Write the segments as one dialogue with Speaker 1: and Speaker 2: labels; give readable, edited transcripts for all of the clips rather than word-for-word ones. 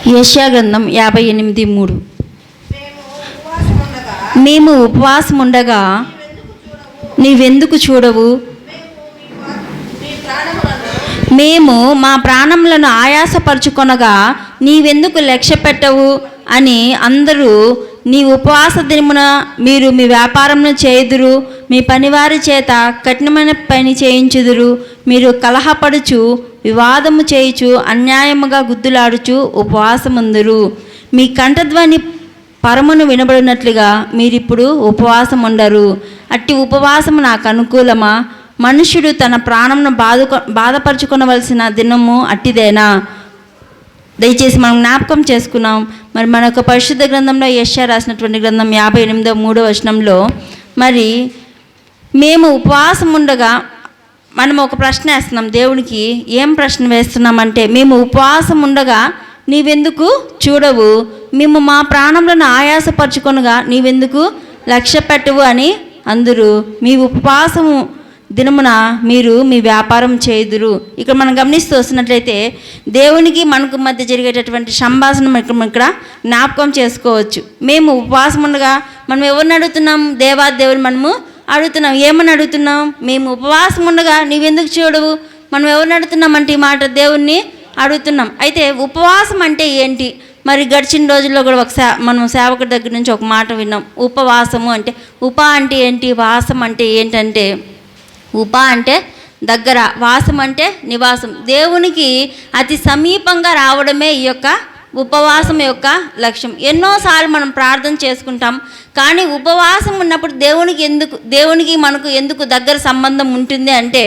Speaker 1: యెషయా గ్రంథం 58:3. మేము ఉపవాసం ఉండగా నీవెందుకు చూడవు? మేము మా ప్రాణములను ఆయాసపరుచుకొనగా నీవెందుకు లక్ష్య పెట్టవు అని అందరూ నీ ఉపవాస దినమున మీరు మీ వ్యాపారమును చేయుదురు, మీ పనివారి చేత కఠినమైన పని చేయించుదురు, మీరు కలహపడుచు వివాదము చేయుచు అన్యాయముగా గుద్దులాడుచు ఉపవాసముందురు. మీ కంఠధ్వని పరమును వినబడినట్లుగా మీరిప్పుడు ఉపవాసం ఉండరు. అట్టి ఉపవాసము నాకు అనుకూలమా? మనుష్యుడు తన ప్రాణమును బాధపరచుకొనవలసిన దినము అట్టిదేనా? దయచేసి మనం జ్ఞాపకం చేసుకున్నాం. మరి మన యొక్క పరిశుద్ధ గ్రంథంలో యెషయా రాసినటువంటి గ్రంథం 58:3 మరి మేము ఉపవాసం ఉండగా మనం ఒక ప్రశ్న వేస్తున్నాం దేవునికి. ఏం ప్రశ్న వేస్తున్నామంటే, మేము ఉపవాసం ఉండగా నీవెందుకు చూడవు? మేము మా ప్రాణములను ఆయాసపరచుకొనగా నీవెందుకు లక్ష్య పెట్టవు అని అందరూ మీ ఉపవాసము దినమున మీరు మీ వ్యాపారం చేయుదురు. ఇక్కడ మనం గమనిస్తూ వస్తున్నట్లయితే దేవునికి మనకు మధ్య జరిగేటటువంటి సంభాషణ ఇక్కడ జ్ఞాపకం చేసుకోవచ్చు. మేము ఉపవాసం ఉండగా మనం ఎవరిని అడుగుతున్నాం? దేవుని మనము అడుగుతున్నాం. ఏమని అడుగుతున్నాం? మేము ఉపవాసం ఉండగా నీవెందుకు చూడవు? మనం ఎవరిని అడుగుతున్నామంటే ఈ మాట దేవుణ్ణి అడుగుతున్నాం. అయితే ఉపవాసం అంటే ఏంటి? మరి గడిచిన రోజుల్లో కూడా మనం సేవకుడి దగ్గర నుంచి ఒక మాట విన్నాం. ఉపవాసము అంటే అంటే ఏంటి, వాసం అంటే ఏంటంటే, అంటే దగ్గర, వాసం అంటే నివాసం. దేవునికి అతి సమీపంగా రావడమే ఈ యొక్క ఉపవాసం యొక్క లక్ష్యం. ఎన్నోసార్లు మనం ప్రార్థన చేసుకుంటాం, కానీ ఉపవాసం ఉన్నప్పుడు దేవునికి మనకు ఎందుకు దగ్గర సంబంధం ఉంటుంది అంటే,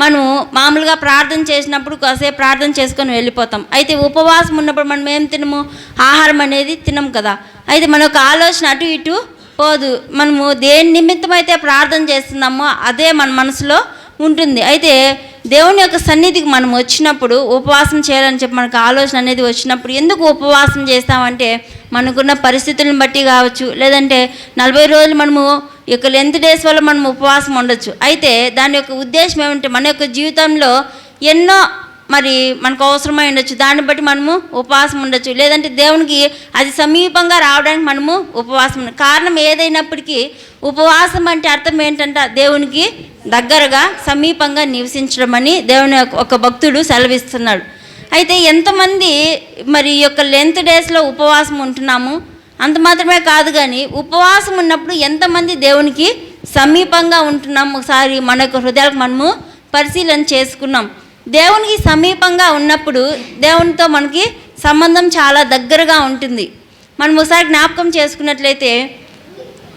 Speaker 1: మనం మామూలుగా ప్రార్థన చేసినప్పుడు కాసేపు ప్రార్థన చేసుకొని వెళ్ళిపోతాం. అయితే ఉపవాసం ఉన్నప్పుడు మనం ఏం తినము? ఆహారం అనేది తినం కదా. అయితే మన యొక్క ఆలోచన అటు ఇటు పోదు. మనము దేని నిమిత్తం అయితే ప్రార్థన చేస్తున్నామో అదే మన మనసులో ఉంటుంది. అయితే దేవుని యొక్క సన్నిధికి మనం వచ్చినప్పుడు ఉపవాసం చేయాలని చెప్పి మనకు ఆలోచన అనేది వచ్చినప్పుడు ఎందుకు ఉపవాసం చేస్తామంటే, మనకున్న పరిస్థితులను బట్టి కావచ్చు, లేదంటే 40 రోజులు మనము ఈ యొక్క లెంత్ డేస్ వల్ల మనం ఉపవాసం ఉండొచ్చు. అయితే దాని యొక్క ఉద్దేశం ఏమంటే, మన యొక్క జీవితంలో ఎన్నో మరి మనకు అవసరమై ఉండొచ్చు, దాన్ని బట్టి మనము ఉపవాసం ఉండొచ్చు. లేదంటే దేవునికి అది సమీపంగా రావడానికి మనము ఉపవాసం కారణం ఏదైనప్పటికీ ఉపవాసం అంటే అర్థం ఏంటంటే దేవునికి దగ్గరగా సమీపంగా నివసించడం అని దేవుని ఒక భక్తుడు సెలవిస్తున్నాడు. అయితే ఎంతమంది మరి ఈ యొక్క లెంత్ డేస్లో ఉపవాసం ఉంటున్నాము? అంత మాత్రమే కాదు, కానీ ఉపవాసం ఉన్నప్పుడు ఎంతమంది దేవునికి సమీపంగా ఉంటున్నాం? ఒకసారి మన యొక్క హృదయాలకు మనము పరిశీలన చేసుకున్నాం. దేవునికి సమీపంగా ఉన్నప్పుడు దేవునితో మనకి సంబంధం చాలా దగ్గరగా ఉంటుంది. మనం ఒకసారి జ్ఞాపకం చేసుకున్నట్లయితే,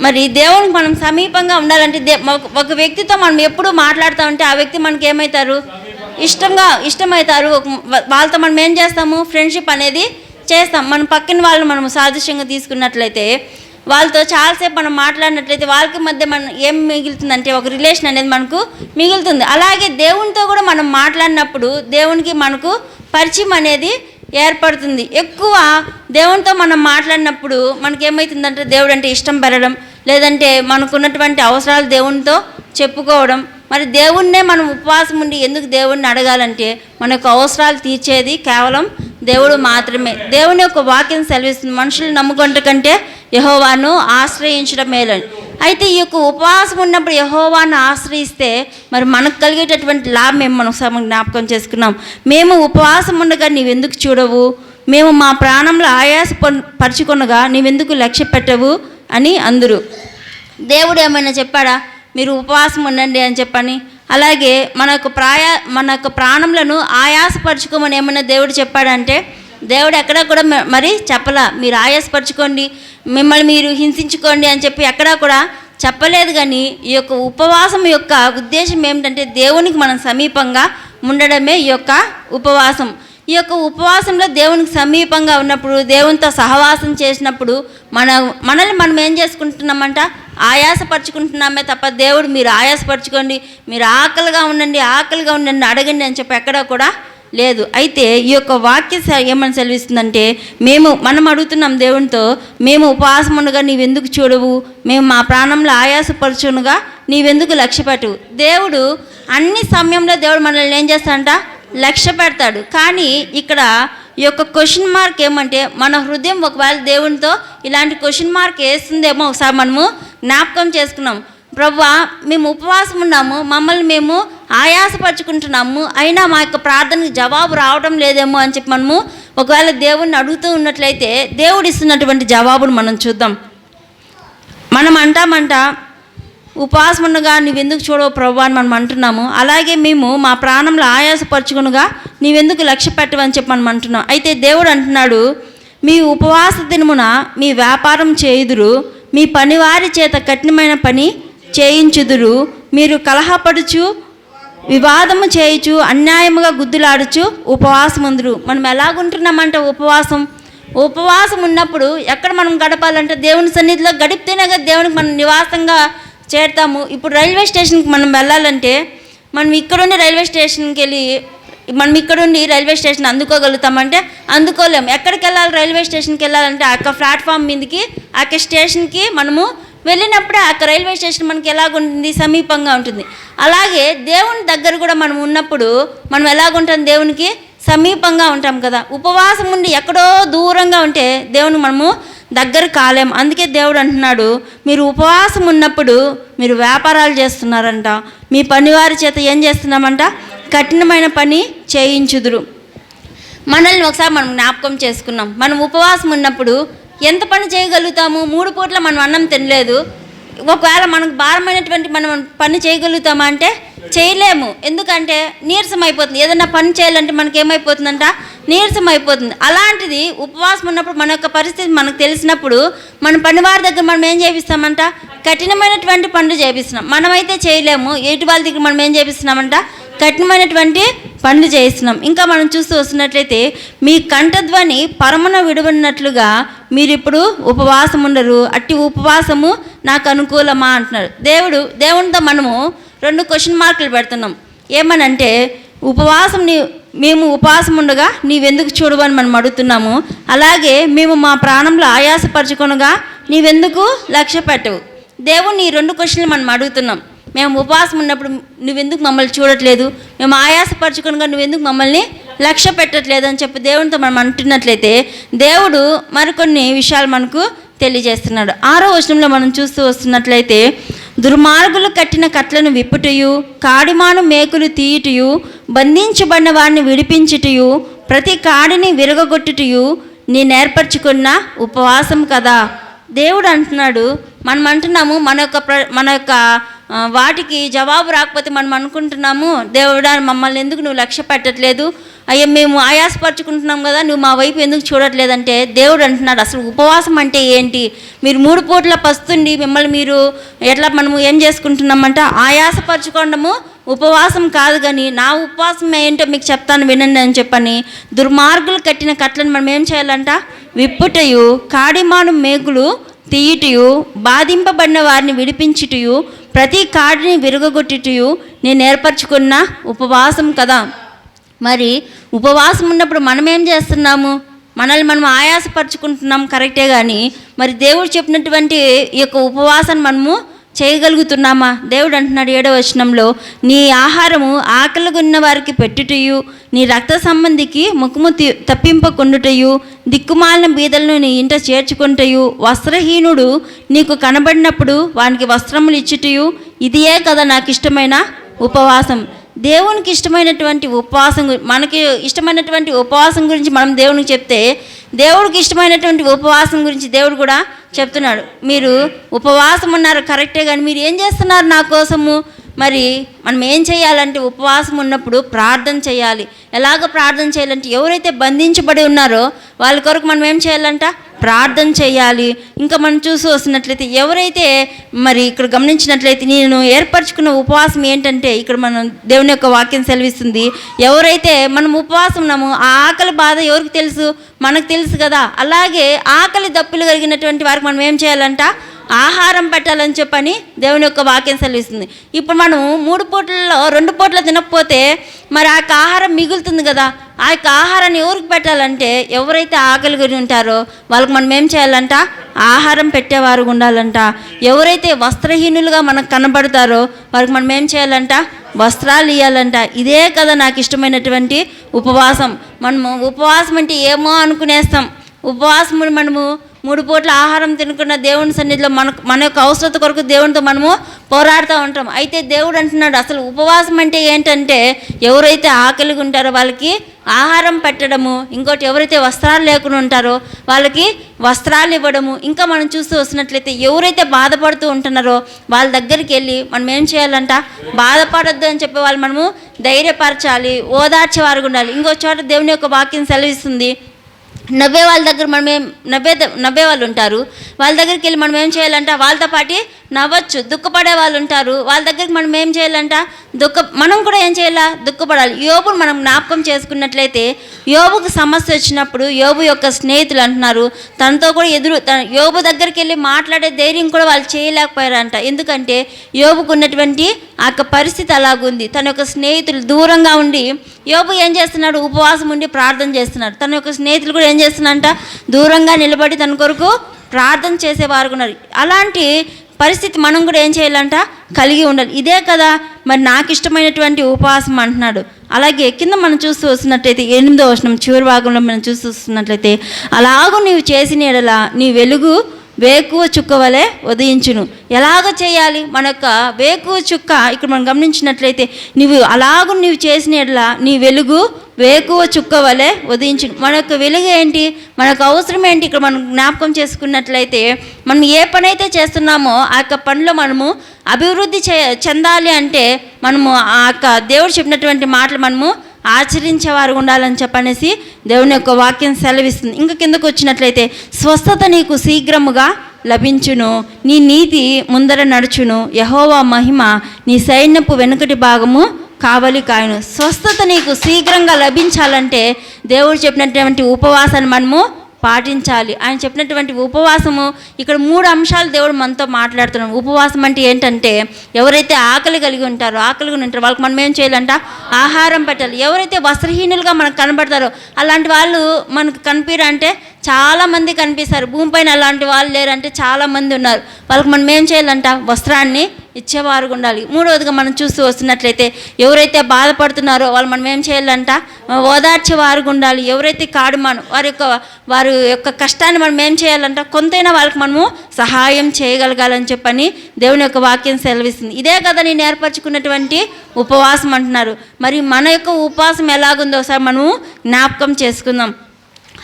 Speaker 1: మరి దేవునికి మనం సమీపంగా ఉండాలంటే ఒక వ్యక్తితో మనం ఎప్పుడు మాట్లాడుతూ ఉంటే ఆ వ్యక్తి మనకి ఏమవుతారు? ఇష్టమవుతారు. వాళ్ళతో మనం ఏం చేస్తాము? ఫ్రెండ్షిప్ అనేది చేస్తాం. మన పక్కన వాళ్ళని మనం సాదృశ్యంగా తీసుకున్నట్లయితే, వాళ్ళతో చాలాసేపు మనం మాట్లాడినట్లయితే వాళ్ళకి మధ్య మనం ఏం మిగులుతుందంటే ఒక రిలేషన్ అనేది మనకు మిగులుతుంది. అలాగే దేవునితో కూడా మనం మాట్లాడినప్పుడు దేవునికి మనకు పరిచయం అనేది ఏర్పడుతుంది. ఎక్కువ దేవునితో మనం మాట్లాడినప్పుడు మనకేమవుతుందంటే దేవుడు అంటే ఇష్టం పెరగడం, లేదంటే మనకున్నటువంటి అవసరాలు దేవునితో చెప్పుకోవడం. మరి దేవుణ్ణే మనం ఉపవాసం ఉండి ఎందుకు దేవుణ్ణి అడగాలంటే, మన యొక్క అవసరాలు తీర్చేది కేవలం దేవుడు మాత్రమే. దేవుని యొక్క వాక్యం సెలవిస్తుంది, మనుషులు నమ్ముకుంట కంటే యెహోవాను ఆశ్రయించడం మేలని. అయితే ఈ యొక్క ఉపవాసం ఉన్నప్పుడు యెహోవాను ఆశ్రయిస్తే మరి మనకు కలిగేటటువంటి లాభం మనం జ్ఞాపకం చేసుకున్నాం. మేము ఉపవాసం ఉండగా నీవెందుకు చూడవు? మేము మా ప్రాణంలో పరుచుకొనగా నీవెందుకు లక్ష్య పెట్టవు అని అందరూ. దేవుడు ఏమైనా చెప్పాడా మీరు ఉపవాసం ఉండండి అని చెప్పని? అలాగే మన యొక్క ప్రాణములను ఆయాసపరచుకోమని ఏమన్నా దేవుడు చెప్పాడంటే, దేవుడు ఎక్కడా కూడా మరి చెప్పలా. మీరు ఆయాసపరచుకోండి, మిమ్మల్ని మీరు హింసించుకోండి అని చెప్పి ఎక్కడా కూడా చెప్పలేదు. కానీ ఈ యొక్క ఉపవాసం యొక్క ఉద్దేశం ఏమిటంటే, దేవునికి మనం సమీపంగా ఉండడమే ఈ యొక్క ఉపవాసం. ఈ యొక్క ఉపవాసంలో దేవునికి సమీపంగా ఉన్నప్పుడు, దేవునితో సహవాసం చేసినప్పుడు మనల్ని మనం ఏం చేసుకుంటున్నామంట? ఆయాసపరుచుకుంటున్నామే తప్ప దేవుడు మీరు ఆయాసపరచుకోండి, మీరు ఆకలిగా ఉండండి అడగండి అని చెప్పి ఎక్కడా కూడా లేదు. అయితే ఈ యొక్క వాక్యం ఏమని సెలవిస్తుందంటే, మనం అడుగుతున్నాం దేవునితో, మేము ఉపవాసం ఉండగా నీవెందుకు చూడవు? మేము మా ప్రాణంలో ఆయాసపరచునుగా నీవెందుకు లక్ష్యపెట్టవు? దేవుడు అన్ని సమయంలో దేవుడు మనల్ని ఏం చేస్తాడంట? లక్ష్య పెడతాడు. కానీ ఇక్కడ ఈ యొక్క క్వశ్చన్ మార్క్ ఏమంటే మన హృదయం ఒకవేళ దేవునితో ఇలాంటి క్వశ్చన్ మార్క్ వేస్తుందేమో ఒకసారి మనము జ్ఞాపకం చేసుకున్నాం. ప్రభువా, మేము ఉపవాసం ఉన్నాము, మమ్మల్ని మేము ఆయాసపరుచుకుంటున్నాము, అయినా మా యొక్క ప్రార్థనకు జవాబు రావడం లేదేమో అని చెప్పి మనము ఒకవేళ దేవుణ్ణి అడుగుతూ ఉన్నట్లయితే దేవుడు ఇస్తున్నటువంటి జవాబును మనం చూద్దాం. మనం అంటామంట, ఉపవాసం ఉండగా నీవెందుకు చూడవు ప్రభువా అని మనం అంటున్నాము. అలాగే మేము మా ప్రాణంలో ఆయాసపరచుకునగా నీవెందుకు లక్ష్య పెట్టవని చెప్పి మనం అంటున్నాం. అయితే దేవుడు అంటున్నాడు, మీ ఉపవాస దినమున మీ వ్యాపారం చేయుదురు, మీ పనివారి చేత కఠినమైన పని చేయించుదురు, మీరు కలహపడుచు వివాదము చేయుచు అన్యాయముగా గుద్దులాడుచు ఉపవాసం ఉందురు. మనం ఎలాగుంటున్నామంటే ఉపవాసం ఉన్నప్పుడు ఎక్కడ మనం గడపాలంటే దేవుని సన్నిధిలో గడిపితేనే కదా దేవునికి మనం నివాసంగా చేరుతాము. ఇప్పుడు రైల్వే స్టేషన్కి మనం వెళ్ళాలంటే మనం ఇక్కడుండి రైల్వే స్టేషన్కి వెళ్ళి మనం ఇక్కడుండి రైల్వే స్టేషన్ అందుకోగలుగుతామంటే అందుకోలేము. ఎక్కడికి వెళ్ళాలి? రైల్వే స్టేషన్కి వెళ్ళాలంటే ఆ యొక్క ప్లాట్ఫామ్ మీదకి ఆ యొక్క స్టేషన్కి మనము వెళ్ళినప్పుడే ఆ యొక్క రైల్వే స్టేషన్ మనకి ఎలాగుంటుంది? సమీపంగా ఉంటుంది. అలాగే దేవుని దగ్గర కూడా మనం ఉన్నప్పుడు మనం ఎలాగుంటాం? దేవునికి సమీపంగా ఉంటాం కదా. ఉపవాసం ఉండి ఎక్కడో దూరంగా ఉంటే దేవుని మనము దగ్గర కాలేం. అందుకే దేవుడు అంటున్నాడు, మీరు ఉపవాసం ఉన్నప్పుడు మీరు వ్యాపారాలు చేస్తున్నారంట, మీ పనివారి చేత ఏం చేస్తున్నామంట? కఠినమైన పని చేయించుదురు. మనల్ని ఒకసారి మనం జ్ఞాపకం చేసుకున్నాం. మనం ఉపవాసం ఉన్నప్పుడు ఎంత పని చేయగలుగుతాము? 3 పూట్ల మనం అన్నం తినలేదు. ఒకవేళ మనకు భారమైనటువంటి మనం పని చేయగలుగుతామా అంటే చేయలేము. ఎందుకంటే నీరసం అయిపోతుంది. ఏదైనా పని చేయాలంటే మనకి ఏమైపోతుందంట? నీరసం అయిపోతుంది. అలాంటిది ఉపవాసం ఉన్నప్పుడు మన యొక్క పరిస్థితి మనకు తెలిసినప్పుడు మన పనివారి దగ్గర మనం ఏం చేపిస్తామంట? కఠినమైనటువంటి పనులు చేపిస్తున్నాం. మనమైతే చేయలేము. ఎటు వాళ్ళ దగ్గర మనం ఏం చేపిస్తున్నామంట? కఠినమైనటువంటి పనులు చేస్తున్నాం. ఇంకా మనం చూస్తూ వస్తున్నట్లయితే మీ కంఠధ్వని పరమున విడబడినట్లుగా మీరు ఇప్పుడు ఉపవాసం ఉండరు, అట్టి ఉపవాసము నాకు అనుకూలమా అంటున్నారు. దేవునితో మనము 2 క్వశ్చన్ మార్కులు పెడుతున్నాం. ఏమనంటే మేము ఉపవాసం ఉండగా నీవెందుకు చూడవని మనం అడుగుతున్నాము. అలాగే మేము మా ప్రాణంలో ఆయాసపరచుకొనగా నీవెందుకు లక్ష్య పెట్టవు. దేవుని 2 క్వశ్చన్లు మనం అడుగుతున్నాం. మేము ఉపవాసం ఉన్నప్పుడు నువ్వెందుకు మమ్మల్ని చూడట్లేదు, మేము ఆయాసపరచుకునగా నువ్వెందుకు మమ్మల్ని లక్ష్య పెట్టట్లేదు అని చెప్పి దేవునితో మనం అంటున్నట్లయితే దేవుడు మరికొన్ని విషయాలు మనకు తెలియజేస్తున్నాడు. 6వ వచనంలో మనం చూస్తూ వస్తున్నట్లయితే, దుర్మార్గులు కట్టిన కట్లను విప్పుటయు, కాడిమాను మేకులు తీయుటయు, బంధించబడిన వారిని విడిపించుటయు, ప్రతి కాడిని విరగొట్టుటయు నేను ఏర్పరచుకున్న ఉపవాసం కదా. దేవుడు అంటున్నాడు, మనం అంటున్నాము మన యొక్క వాటికి జవాబు రాకపోతే మనం అనుకుంటున్నాము, దేవుడా మమ్మల్ని ఎందుకు నువ్వు లక్ష్య పెట్టట్లేదు, అయ్యా మేము ఆయాసపరచుకుంటున్నాం కదా, నువ్వు మా వైపు ఎందుకు చూడట్లేదంటే దేవుడు అంటున్నాడు, అసలు ఉపవాసం అంటే ఏంటి? మీరు 3 పూట్ల పస్తుండి మిమ్మల్ని మీరు మనము ఏం చేసుకుంటున్నామంట? ఆయాసపరచుకోవడము ఉపవాసం కాదు, కానీ నా ఉపవాసం ఏంటో మీకు చెప్తాను వినండి అని చెప్పని దుర్మార్గులు కట్టిన కట్లను మనం ఏం చేయాలంట? విప్పుటయు, కాడిమాను మేకులు తీయుటయు, బాధింపబడిన వారిని విడిపించుటయు, ప్రతి కాడిని విరగొట్టుటయు నేను ఏర్పరచుకున్న ఉపవాసం కదా. మరి ఉపవాసం ఉన్నప్పుడు మనం ఏం చేస్తున్నాము? మనల్ని మనం ఆయాసపరుచుకుంటున్నాం కరెక్టే, కానీ మరి దేవుడు చెప్పినటువంటి ఈ యొక్క ఉపవాసాన్ని మనము చేయగలుగుతున్నామా? దేవుడు అంటున్నాడు 7వ వచనంలో, నీ ఆహారము ఆకలిగొన్న వారికి పెట్టుటయు, నీ రక్త సంబంధికి ముఖము తప్పింపకుండుటయు, దిక్కుమాలిన బీదలను నీ ఇంట చేర్చుకుంటయు, వస్త్రహీనుడు నీకు కనబడినప్పుడు వానికి వస్త్రములు ఇచ్చుటయు, ఇదియే కదా నాకు ఇష్టమైన ఉపవాసం. దేవునికి ఇష్టమైనటువంటి ఉపవాసం, మనకి ఇష్టమైనటువంటి ఉపవాసం గురించి మనం దేవునికి చెప్తే, దేవుడికి ఇష్టమైనటువంటి ఉపవాసం గురించి దేవుడు కూడా చెప్తున్నాడు. మీరు ఉపవాసం ఉన్నారు కరెక్టే, కానీ మీరు ఏం చేస్తున్నారు నా కోసము? మరి మనం ఏం చేయాలంటే ఉపవాసం ఉన్నప్పుడు ప్రార్థన చేయాలి. ఎలాగో ప్రార్థన చేయాలంటే ఎవరైతే బంధించబడి ఉన్నారో వాళ్ళ కొరకు మనం ఏం చేయాలంట? ప్రార్థన చేయాలి. ఇంకా మనం చూసి వస్తున్నట్లయితే ఎవరైతే మరి ఇక్కడ గమనించినట్లయితే నేను ఏర్పరచుకున్న ఉపవాసం ఏంటంటే, ఇక్కడ మనం దేవుని యొక్క వాక్యం సెలవిస్తుంది, ఎవరైతే మనం ఉపవాసం ఉన్నామో ఆ ఆకలి బాధ ఎవరికి తెలుసు? మనకు తెలుసు కదా. అలాగే ఆకలి దప్పులు కలిగినటువంటి వారికి మనం ఏం చేయాలంట? ఆహారం పెట్టాలని చెప్పని దేవుని యొక్క వాక్యం సెలవిస్తుంది. ఇప్పుడు మనం 3 పూటల్లో 2 పూటలు తినకపోతే మరి ఆ యొక్క ఆహారం మిగులుతుంది కదా. ఆ యొక్క ఆహారాన్ని ఎవరికి పెట్టాలంటే ఎవరైతే ఆకలి గురి ఉంటారో వాళ్ళకి మనం ఏం చేయాలంట? ఆహారం పెట్టేవారు ఉండాలంట. ఎవరైతే వస్త్రహీనులుగా మనకు కనబడతారో వారికి మనం ఏం చేయాలంట? వస్త్రాలు ఇవ్వాలంట. ఇదే కదా నాకు ఇష్టమైనటువంటి ఉపవాసం. మనము ఉపవాసం అంటే ఏమో అనుకునేస్తాం. ఉపవాసం మనము 3 పూట్ల ఆహారం తినకుండా దేవుని సన్నిధిలో మన యొక్క అవసరత కొరకు దేవునితో మనము పోరాడుతూ ఉంటాం. అయితే దేవుడు అంటున్నాడు, అసలు ఉపవాసం అంటే ఏంటంటే ఎవరైతే ఆకలిగా ఉంటారో వాళ్ళకి ఆహారం పెట్టడము, ఇంకోటి ఎవరైతే వస్త్రాలు లేకుండా ఉంటారో వాళ్ళకి వస్త్రాలు ఇవ్వడము. ఇంకా మనం చూస్తూ వస్తున్నట్లయితే ఎవరైతే బాధపడుతూ ఉంటున్నారో వాళ్ళ దగ్గరికి వెళ్ళి మనం ఏం చేయాలంట, బాధపడొద్దు అని చెప్పే వాళ్ళు మనము ధైర్యపరచాలి, ఓదార్చేవారుగా ఉండాలి. ఇంకో చోట దేవుని యొక్క వాక్యం సెలవిస్తుంది, నవ్వే వాళ్ళ దగ్గర నవ్వే వాళ్ళు ఉంటారు, వాళ్ళ దగ్గరికి వెళ్ళి మనం ఏం చేయాలంట, వాళ్ళతో పాటు నవ్వచ్చు. దుఃఖపడే వాళ్ళు ఉంటారు, వాళ్ళ దగ్గరికి మనం ఏం చేయాలంట, మనం కూడా ఏం చేయాలా, దుఃఖపడాలి. యోబును మనం జ్ఞాపకం చేసుకున్నట్లయితే యోబుకు సమస్య వచ్చినప్పుడు యోబు యొక్క స్నేహితులు అంటున్నారు తనతో కూడా యోబు దగ్గరికి వెళ్ళి మాట్లాడే ధైర్యం కూడా వాళ్ళు చేయలేకపోయారంట. ఎందుకంటే యోబుకు ఉన్నటువంటి ఆ యొక్క పరిస్థితి అలాగుంది. తన యొక్క స్నేహితులు దూరంగా ఉండి యోబు ఏం చేస్తున్నాడు, ఉపవాసం ఉండి ప్రార్థన చేస్తున్నాడు. తన యొక్క స్నేహితులు కూడా ఏం చేస్తున్నారంట, దూరంగా నిలబడి తన కొరకు ప్రార్థన చేసేవారు ఉన్నారు. అలాంటి పరిస్థితి మనం కూడా ఏం చేయాలంట, కలిగి ఉండాలి. ఇదే కదా మరి నాకు ఇష్టమైనటువంటి ఉపవాసం అంటున్నాడు. అలాగే కింద మనం చూస్తూ వస్తున్నట్లయితే 8వ వచనం చివరి భాగంలో మనం చూస్తూ వస్తున్నట్లయితే, అలాగూ నీవు చేసిన యెడల నీ వెలుగు వేకువ చుక్క వలె ఉదయించును. ఎలాగ చేయాలి, మన యొక్క వేకువ చుక్క ఇక్కడ మనం గమనించినట్లయితే నీవు చేసిన యెడల నీ వెలుగు వేకువ చుక్క వలె ఉదయించును. మన యొక్క వెలుగు ఏంటి, మన యొక్క అవసరం ఏంటి, ఇక్కడ మనం జ్ఞాపకం చేసుకున్నట్లయితే మనం ఏ పని అయితే చేస్తున్నామో ఆ యొక్క పనిలో మనము అభివృద్ధి చెందాలి అంటే మనము ఆ యొక్క దేవుడు చెప్పినటువంటి మాటలు మనము ఆచరించేవారు ఉండాలని చెప్పనేసి దేవుని యొక్క వాక్యం సెలవిస్తుంది. ఇంకా కిందకు వచ్చినట్లయితే, స్వస్థత నీకు శీఘ్రముగా లభించును, నీ నీతి ముందర నడుచును, యెహోవా మహిమ నీ సైన్యపు వెనుకటి భాగము కావలి కాయను. స్వస్థత నీకు శీఘ్రంగా లభించాలంటే దేవుడు చెప్పినటువంటి ఉపవాసాన్ని మనము పాటించాలి. ఆయన చెప్పినటువంటి ఉపవాసము ఇక్కడ 3 అంశాలు దేవుడు మనతో మాట్లాడుతున్నాడు. ఉపవాసం అంటే ఏంటంటే ఎవరైతే ఆకలి కలిగి ఉంటారో వాళ్ళకి మనం ఏం చేయాలంట, ఆహారం పెట్టాలి. ఎవరైతే వస్త్రహీనులుగా మనకు కనబడతారో అలాంటి వాళ్ళు మనకు కనిపిరంటే చాలామంది కనిపిస్తారు. భూమిపైన అలాంటి వాళ్ళు లేరంటే చాలామంది ఉన్నారు. వాళ్ళకి మనం ఏం చేయాలంట, వస్త్రాన్ని ఇచ్చేవారు ఉండాలి. 3వదిగా మనం చూస్తూ వస్తున్నట్లయితే ఎవరైతే బాధపడుతున్నారో వాళ్ళు మనం ఏం చేయాలంట, ఓదార్చేవారు ఉండాలి. ఎవరైతే కాడుమాను వారి యొక్క కష్టాన్ని మనం ఏం చేయాలంట, కొంతైనా వాళ్ళకి మనము సహాయం చేయగలగాలని చెప్పని దేవుని యొక్క వాక్యం సెలవిస్తుంది. ఇదే కదా నేను ఏర్పరచుకున్నటువంటి ఉపవాసం అంటున్నారు. మరి మన యొక్క ఉపవాసం ఎలాగుందో ఒకసారి మనము జ్ఞాపకం చేసుకుందాం.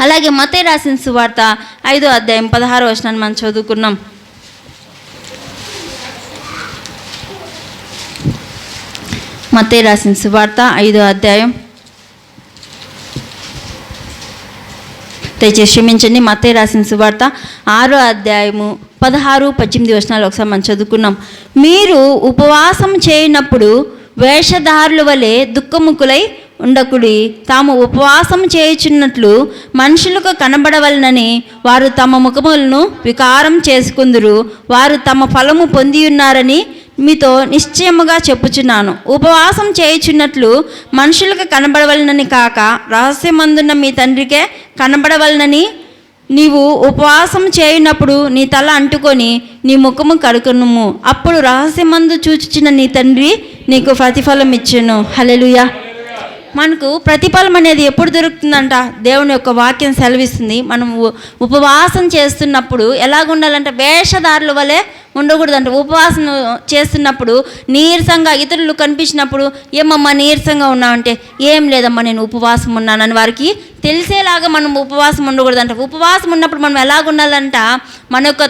Speaker 1: అలాగే మత్తయి రాసిన సువార్త 5వ అధ్యాయం 16వ వచనాన్ని మనం చదువుకున్నాం. మత్తయి రాసిన సువార్త 5వ అధ్యాయం, దయచేసి క్షమించండి, మత్తయి రాసిన సువార్త 6వ అధ్యాయము 16, 18 వచనాలు ఒకసారి మనం చదువుకున్నాం. మీరు ఉపవాసం చేయనప్పుడు వేషధారుల వలె దుఃఖముఖులై ఉండకుడి, తాము ఉపవాసం చేయుచున్నట్లు మనుషులకు కనబడవలనని వారు తమ ముఖములను వికారం చేసుకుందురు, వారు తమ ఫలము పొందియున్నారని మీతో నిశ్చయముగా చెప్పుచున్నాను. ఉపవాసం చేయుచున్నట్లు మనుషులకు కనబడవలనని కాక రహస్యమందున్న మీ తండ్రికే కనబడవలనని నీవు ఉపవాసం చేయునప్పుడు నీ తల అంటుకొని నీ ముఖము కడుకొనుము, అప్పుడు రహస్యమందు చూచుచున్న నీ తండ్రి నీకు ప్రతిఫలం ఇచ్చును. హల్లెలూయా. మనకు ప్రతిఫలం అనేది ఎప్పుడు దొరుకుతుందంట, దేవుని యొక్క వాక్యం సెలవిస్తుంది. మనం ఉపవాసం చేస్తున్నప్పుడు ఎలాగుండాలంటే వేషధారుల వలె ఉండకూడదంట. ఉపవాసం చేస్తున్నప్పుడు నీరసంగా ఇతరులు కనిపించినప్పుడు ఏమమ్మా నీరసంగా ఉన్నావంటే ఏం లేదమ్మా నేను ఉపవాసం ఉన్నానని వారికి తెలిసేలాగా మనం ఉపవాసం ఉండకూడదంట. ఉపవాసం ఉన్నప్పుడు మనం ఎలాగుండాలంట, మన యొక్క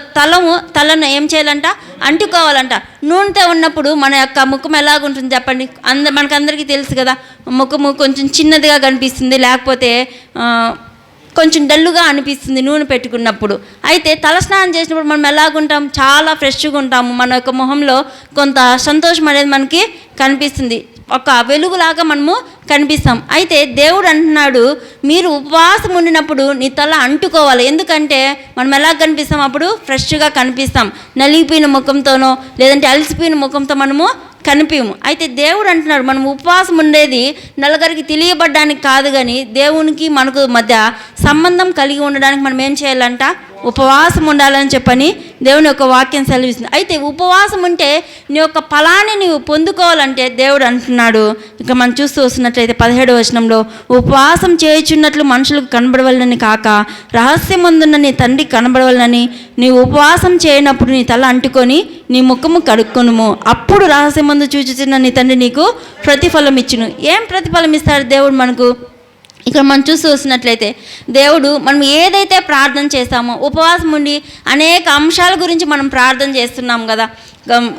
Speaker 1: తలను ఏం చేయాలంట, అంటుకోవాలంట. నూనెతో ఉన్నప్పుడు మన యొక్క ముఖం ఎలాగుంటుంది చెప్పండి, మనకందరికీ తెలుసు కదా, ముఖము కొంచెం చిన్నదిగా కనిపిస్తుంది, లేకపోతే కొంచెం డల్లుగా అనిపిస్తుంది నూనె పెట్టుకున్నప్పుడు. అయితే తలస్నానం చేసినప్పుడు మనం ఎలాగుంటాం, చాలా ఫ్రెష్గా ఉంటాము, మన యొక్క మొహంలో కొంత సంతోషం అనేది మనకి కనిపిస్తుంది, ఒక వెలుగులాగా మనము కనిపిస్తాం. అయితే దేవుడు అంటున్నాడు, మీరు ఉపవాసం ఉండినప్పుడు నీ తల అంటుకోవాలి. ఎందుకంటే మనం ఎలా కనిపిస్తాం, అప్పుడు ఫ్రెష్గా కనిపిస్తాం. నలిగిపోయిన ముఖంతోనో లేదంటే అలసిపోయిన ముఖంతో మనము కనిపించము. అయితే దేవుడు అంటున్నాడు, మనం ఉపవాసం ఉండేది నలుగురికి తెలియబడ్డానికి కాదు, కానీ దేవునికి మనకు మధ్య సంబంధం కలిగి ఉండడానికి మనం ఏం చేయాలంట, ఉపవాసం ఉండాలని చెప్పని దేవుని యొక్క వాక్యం సెలవిస్తుంది. అయితే ఉపవాసం ఉంటే నీ యొక్క ఫలాన్ని నీవు పొందుకోవాలంటే దేవుడు అంటున్నాడు. ఇక మనం చూస్తూ వస్తున్నట్లయితే 17వ వచనంలో, ఉపవాసం చేయుచున్నట్లు మనుషులకు కనబడవలనని కాక రహస్యమందున్న నీ తండ్రికి కనబడవలనని నీవు ఉపవాసం చేయనప్పుడు నీ తల అంటుకొని నీ ముఖము కడుక్కొనుము, అప్పుడు రహస్యమందు చూచుచున్న నీ తండ్రి నీకు ప్రతిఫలం ఇచ్చును. ఏం ప్రతిఫలం ఇస్తాడు దేవుడు మనకు? ఇక్కడ మనం చూస్తూ వస్తున్నట్లయితే దేవుడు మనం ఏదైతే ప్రార్థన చేస్తామో, ఉపవాసం ఉండి అనేక అంశాల గురించి మనం ప్రార్థన చేస్తున్నాం కదా,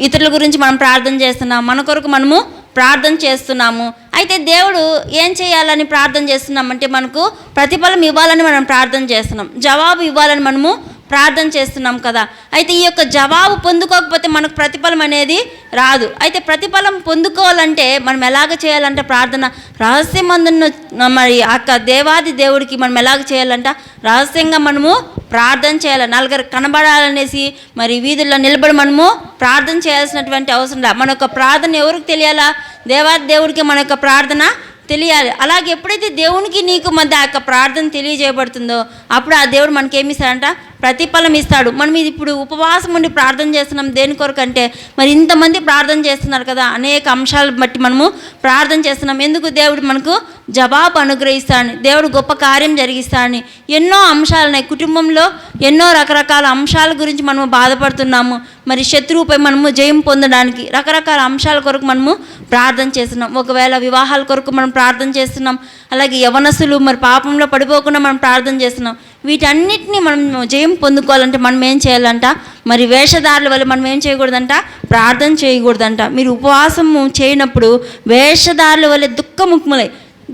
Speaker 1: ఇతరుల గురించి మనం ప్రార్థన చేస్తున్నాం, మన కొరకు మనము ప్రార్థన చేస్తున్నాము. అయితే దేవుడు ఏం చేయాలని ప్రార్థన చేస్తున్నామంటే మనకు ప్రతిఫలం ఇవ్వాలని మనం ప్రార్థన చేస్తున్నాం, జవాబు ఇవ్వాలని మనము ప్రార్థన చేస్తున్నాం కదా. అయితే ఈ యొక్క జవాబు పొందుకోకపోతే మనకు ప్రతిఫలం అనేది రాదు. అయితే ప్రతిఫలం పొందుకోవాలంటే మనం ఎలాగ చేయాలంటే ప్రార్థన రహస్యమందున్న మరి ఆ దేవాది దేవుడికి మనం ఎలాగ చేయాలంట, రహస్యంగా మనము ప్రార్థన చేయాలి. నలుగురు కనబడాలనేసి మరి వీధుల్లో నిలబడి మనము ప్రార్థన చేయాల్సినటువంటి అవసరం లేదు. మన యొక్క ప్రార్థన ఎవరికి తెలియాలా? దేవాది దేవుడికి మన యొక్క ప్రార్థన తెలియాలి. అలాగే ఎప్పుడైతే దేవునికి నీకు మధ్య ఆ యొక్క ప్రార్థన తెలియజేయబడుతుందో అప్పుడు ఆ దేవుడు మనకేమి ఇస్తాడంట, ప్రతిఫలం ఇస్తాడు. మనం ఇది ఇప్పుడు ఉపవాసం ఉండి ప్రార్థన చేస్తున్నాం దేని కొరకు అంటే, మరి ఇంతమంది ప్రార్థన చేస్తున్నారు కదా, అనేక అంశాలు బట్టి మనము ప్రార్థన చేస్తున్నాం. ఎందుకు? దేవుడు మనకు జవాబు అనుగ్రహిస్తాడని, దేవుడు గొప్ప కార్యం జరిగిస్తాడని. ఎన్నో అంశాలు ఉన్నాయి కుటుంబంలో, ఎన్నో రకరకాల అంశాల గురించి మనము బాధపడుతున్నాము. మరి శత్రువుపై మనము జయం పొందడానికి రకరకాల అంశాల కొరకు మనము ప్రార్థన చేస్తున్నాం. ఒకవేళ వివాహాల కొరకు మనం ప్రార్థన చేస్తున్నాం, అలాగే యవనస్తులు మరి పాపంలో పడిపోకుండా మనం ప్రార్థన చేస్తున్నాం. వీటన్నిటిని మనం జయం పొందుకోవాలంటే మనం ఏం చేయాలంట, మరి వేషధారుల వల్ల మనం ఏం చేయకూడదంట, ప్రార్థన చేయకూడదంట. మీరు ఉపవాసం చేయనప్పుడు వేషధారుల వల్ల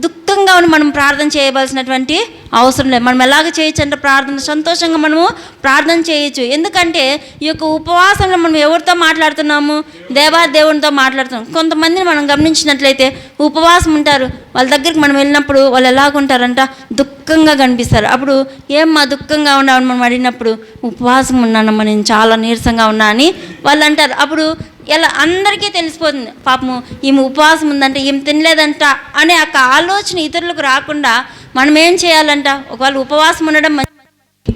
Speaker 1: దుఃఖంగా మనం ప్రార్థన చేయవలసినటువంటి అవసరం లేదు. మనం ఎలాగ చేయొచ్చు అంటే ప్రార్థన సంతోషంగా మనము ప్రార్థన చేయొచ్చు. ఎందుకంటే ఈ యొక్క ఉపవాసంలో మనం ఎవరితో మాట్లాడుతున్నాము? దేవునితో మాట్లాడుతున్నాం. కొంతమందిని మనం గమనించినట్లయితే ఉపవాసం ఉంటారు, వాళ్ళ దగ్గరికి మనం వెళ్ళినప్పుడు వాళ్ళు ఎలాగుంటారంట, దుఃఖంగా కనిపిస్తారు. అప్పుడు ఏమ్మా దుఃఖంగా ఉన్నామని మనం అడిగినప్పుడు, ఉపవాసం ఉన్నానమ్మా, నేను చాలా నీరసంగా ఉన్నా అని వాళ్ళు అంటారు. అప్పుడు ఎలా అందరికీ తెలిసిపోతుంది, పాపము ఈమె ఉపవాసం ఉందంటే ఈమె తినలేదంట అనే ఆ ఆలోచన ఇతరులకు రాకుండా మనం ఏం చేయాలంట, ఒకవేళ ఉపవాసం ఉండడం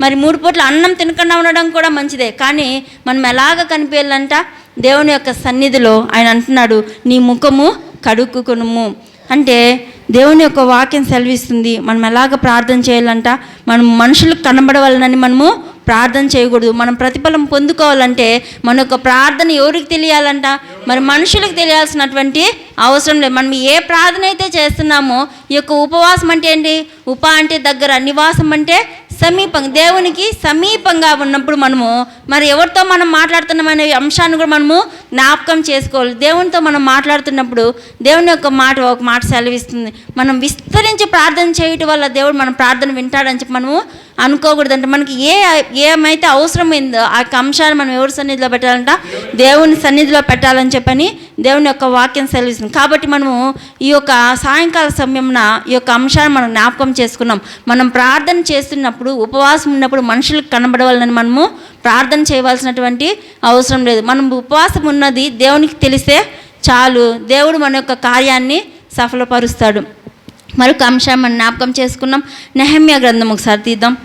Speaker 1: మరి 3 పూట్ల అన్నం తినకుండా ఉండడం కూడా మంచిదే, కానీ మనం ఎలాగ కనిపించాలంట, దేవుని యొక్క సన్నిధిలో ఆయన అంటున్నాడు నీ ముఖము కడుక్కుకొనుము అంటే దేవుని యొక్క వాక్యం సెలవిస్తుంది. మనం ఎలాగ ప్రార్థన చేయాలంట, మనం మనుషులకు కనబడవాలని మనము ప్రార్థన చేయకూడదు. మనం ప్రతిఫలం పొందుకోవాలంటే మన యొక్క ప్రార్థన ఎవరికి తెలియాలంట, మరి మనుషులకు తెలియాల్సినటువంటి అవసరం లేదు. మనం ఏ ప్రార్థన అయితే చేస్తున్నామో, ఈ యొక్క ఉపవాసం అంటే ఏంటి, అంటే దగ్గర, నివాసం అంటే సమీపంగా, దేవునికి సమీపంగా ఉన్నప్పుడు మనము మరి ఎవరితో మనం మాట్లాడుతున్నామనే అంశాన్ని కూడా మనము జ్ఞాపకం చేసుకోవాలి. దేవునితో మనం మాట్లాడుతున్నప్పుడు దేవుని యొక్క ఒక మాట సెలవిస్తుంది, మనం విస్తరించి ప్రార్థన చేయటం వల్ల దేవుడు మన ప్రార్థన వింటాడని చెప్పి మనము అనుకోకూడదంటే, మనకి ఏమైతే అవసరమైందో ఆ అంశాన్ని మనం ఎవరి సన్నిధిలో పెట్టాలంట, దేవుని సన్నిధిలో పెట్టాలని చెప్పని దేవుని యొక్క వాక్యం సెలవిస్తుంది. కాబట్టి మనము ఈ యొక్క సాయంకాల సమయంలో ఈ యొక్క అంశాన్ని మనం జ్ఞాపకం చేసుకున్నాం. మనం ప్రార్థన చేస్తున్నప్పుడు, ఉపవాసం ఉన్నప్పుడు మనుషులకు కనబడవాలని మనము ప్రార్థన చేయవలసినటువంటి అవసరం లేదు. మనం ఉపవాసం ఉన్నది దేవునికి తెలిస్తే చాలు, దేవుడు మన యొక్క కార్యాన్ని సఫలపరుస్తాడు. మరొక అంశాన్ని మనం జ్ఞాపకం చేసుకున్నాం. నెహెమ్యా గ్రంథం ఒకసారి తీద్దాం.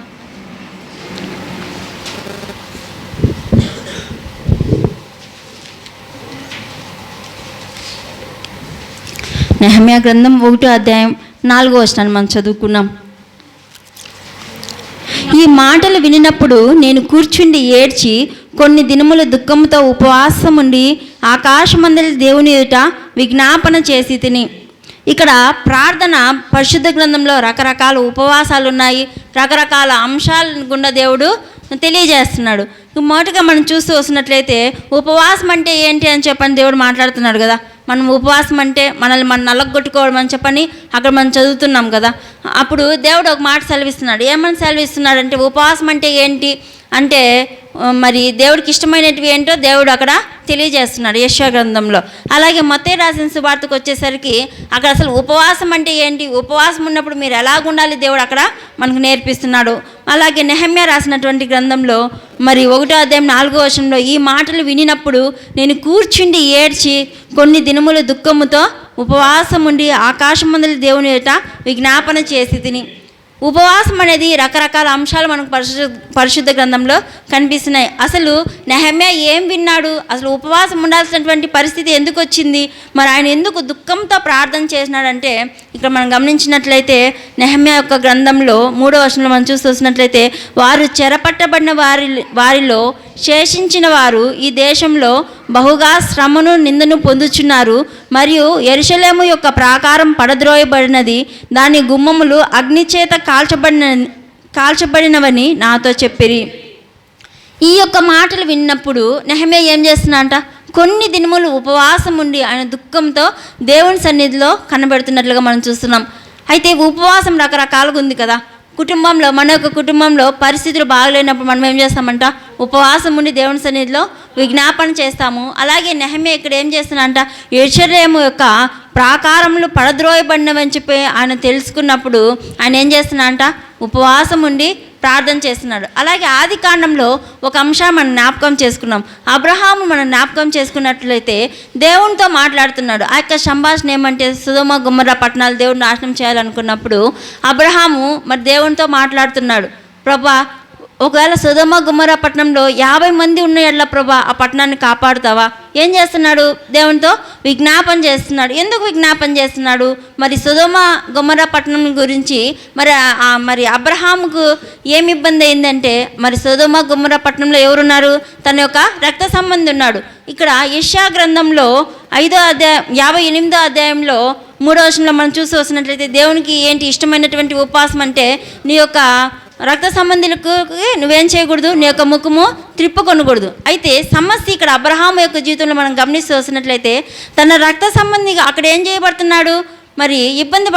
Speaker 1: నెహెమ్యా గ్రంథం 1వ అధ్యాయం 4వ వచనాన్ని మనం చదువుకున్నాం. ఈ మాటలు వినినప్పుడు నేను కూర్చుండి ఏడ్చి కొన్ని దినముల దుఃఖంతో ఉపవాసం ఉండి ఆకాశమందలి దేవుని ఎదుట విజ్ఞాపన చేసి తిని. ఇక్కడ ప్రార్థన పరిశుద్ధ గ్రంథంలో రకరకాల ఉపవాసాలు ఉన్నాయి, రకరకాల అంశాల గుండా దేవుడు తెలియజేస్తున్నాడు. మొదటిగా మనం చూస్తూ వస్తున్నట్లయితే ఉపవాసం అంటే ఏంటి అని చెప్పని దేవుడు మాట్లాడుతున్నాడు కదా. మనం ఉపవాసం అంటే మనల్ని మనం నలగొట్టుకోవడం అని చెప్పని అక్కడ మనం చదువుతున్నాం కదా. అప్పుడు దేవుడు ఒక మాట సెలవిస్తున్నాడు. ఏమని సెలవిస్తున్నాడు అంటే, ఉపవాసం అంటే ఏంటి అంటే మరి దేవుడికి ఇష్టమైనటివి ఏంటో దేవుడు అక్కడ తెలియజేస్తున్నాడు యెషయా గ్రంథంలో. అలాగే మత్తయి రాసిన సువార్తకు వచ్చేసరికి అక్కడ అసలు ఉపవాసం అంటే ఏంటి, ఉపవాసం ఉన్నప్పుడు మీరు ఎలాగుండాలి దేవుడు అక్కడ మనకు నేర్పిస్తున్నాడు. అలాగే నెహెమ్యా రాసినటువంటి గ్రంథంలో మరి 1వ అధ్యాయం 4వ వచనంలో ఈ మాటలు వినినప్పుడు నేను కూర్చుండి ఏడ్చి కొన్ని దినముల దుఃఖముతో ఉపవాసం ఉండి ఆకాశమందలి దేవుని ఎదుట విజ్ఞాపన చేసి తిని. ఉపవాసం అనేది రకరకాల అంశాలు మనకు పరిశుద్ధ గ్రంథంలో కనిపిస్తున్నాయి. అసలు నెహమ్యా ఏం విన్నాడు, అసలు ఉపవాసం ఉండాల్సినటువంటి పరిస్థితి ఎందుకు వచ్చింది, మరి ఆయన ఎందుకు దుఃఖంతో ప్రార్థన చేసినాడంటే ఇక్కడ మనం గమనించినట్లయితే నెహమ్యా యొక్క గ్రంథంలో 3వ వచనంలో మనం చూస్తున్నట్లయితే, వారు చెరపట్టబడిన వారిలో శేషించిన వారు ఈ దేశంలో బహుగా శ్రమను నిందను పొందుచున్నారు, మరియు యెరూషలేము యొక్క ప్రాకారం పడద్రోయబడినది, దాని గుమ్మములు అగ్నిచేత కాల్చబడినవని నాతో చెప్పిరి. ఈ యొక్క మాటలు విన్నప్పుడు నెహమ్యా ఏం చేస్తున్నాడంట, కొన్ని దినములు ఉపవాసం ఉండి ఆయన దుఃఖంతో దేవుని సన్నిధిలో కనబడుతున్నట్లుగా మనం చూస్తున్నాం. అయితే ఉపవాసం రకరకాలుగా ఉంది కదా. కుటుంబంలో మన యొక్క కుటుంబంలో పరిస్థితులు బాగలేనప్పుడు మనం ఏం చేస్తామంట, ఉపవాసం ఉండి దేవుని సన్నిధిలో విజ్ఞాపన చేస్తాము. అలాగే నెహమ్యా ఇక్కడ ఏం చేస్తున్నాడంట, యెరూషలేము యొక్క ప్రాకారములు పడద్రోయబడినవని చెప్పి ఆయన తెలుసుకున్నప్పుడు ఆయన ఏం చేస్తున్నాడంట, ఉపవాసం ఉండి ప్రార్థన చేస్తున్నాడు. అలాగే ఆది కాండంలో ఒక అంశాన్ని మనం జ్ఞాపకం చేసుకున్నాం. అబ్రహాము మనం జ్ఞాపకం చేసుకున్నట్లయితే దేవునితో మాట్లాడుతున్నాడు. ఆ యొక్క సంభాషణ ఏమంటే, సొదొమ గొమొర్రా పట్టణాలు దేవుడు నాశనం చేయాలనుకున్నప్పుడు అబ్రహాము మరి దేవునితో మాట్లాడుతున్నాడు, ప్రభా ఒకవేళ సొదొమ గొమొర్రా పట్టణంలో 50 మంది ఉన్న ఎడ్ల ప్రభా ఆ పట్టణాన్ని కాపాడుతావా? ఏం చేస్తున్నాడు, దేవునితో విజ్ఞాపన చేస్తున్నాడు. ఎందుకు విజ్ఞాపన చేస్తున్నాడు, మరి సొదొమ గొమొర్రా పట్టణం గురించి మరి అబ్రహాముకు ఏమి ఇబ్బంది అయిందంటే, మరి సొదొమ గొమొర్రా పట్టణంలో ఎవరున్నారు, తన యొక్క రక్త సంబంధి ఉన్నాడు. ఇక్కడ యెషయా గ్రంథంలో 58వ అధ్యాయంలో 3వ వచనంలో మనం చూసి వస్తున్నట్లయితే, దేవునికి ఏంటి ఇష్టమైనటువంటి ఉపవాసం అంటే, నీ యొక్క రక్త సంబంధులకు నువ్వేం చేయకూడదు, నీ యొక్క ముఖము త్రిప్పుకొనకూడదు. అయితే సమస్య ఇక్కడ అబ్రహాము యొక్క జీవితంలో మనం గమనిస్తూ వస్తున్నట్లయితే, తన రక్త సంబంధిగా అక్కడ ఏం చేయబడుతున్నాడు, మరి ఇబ్బంది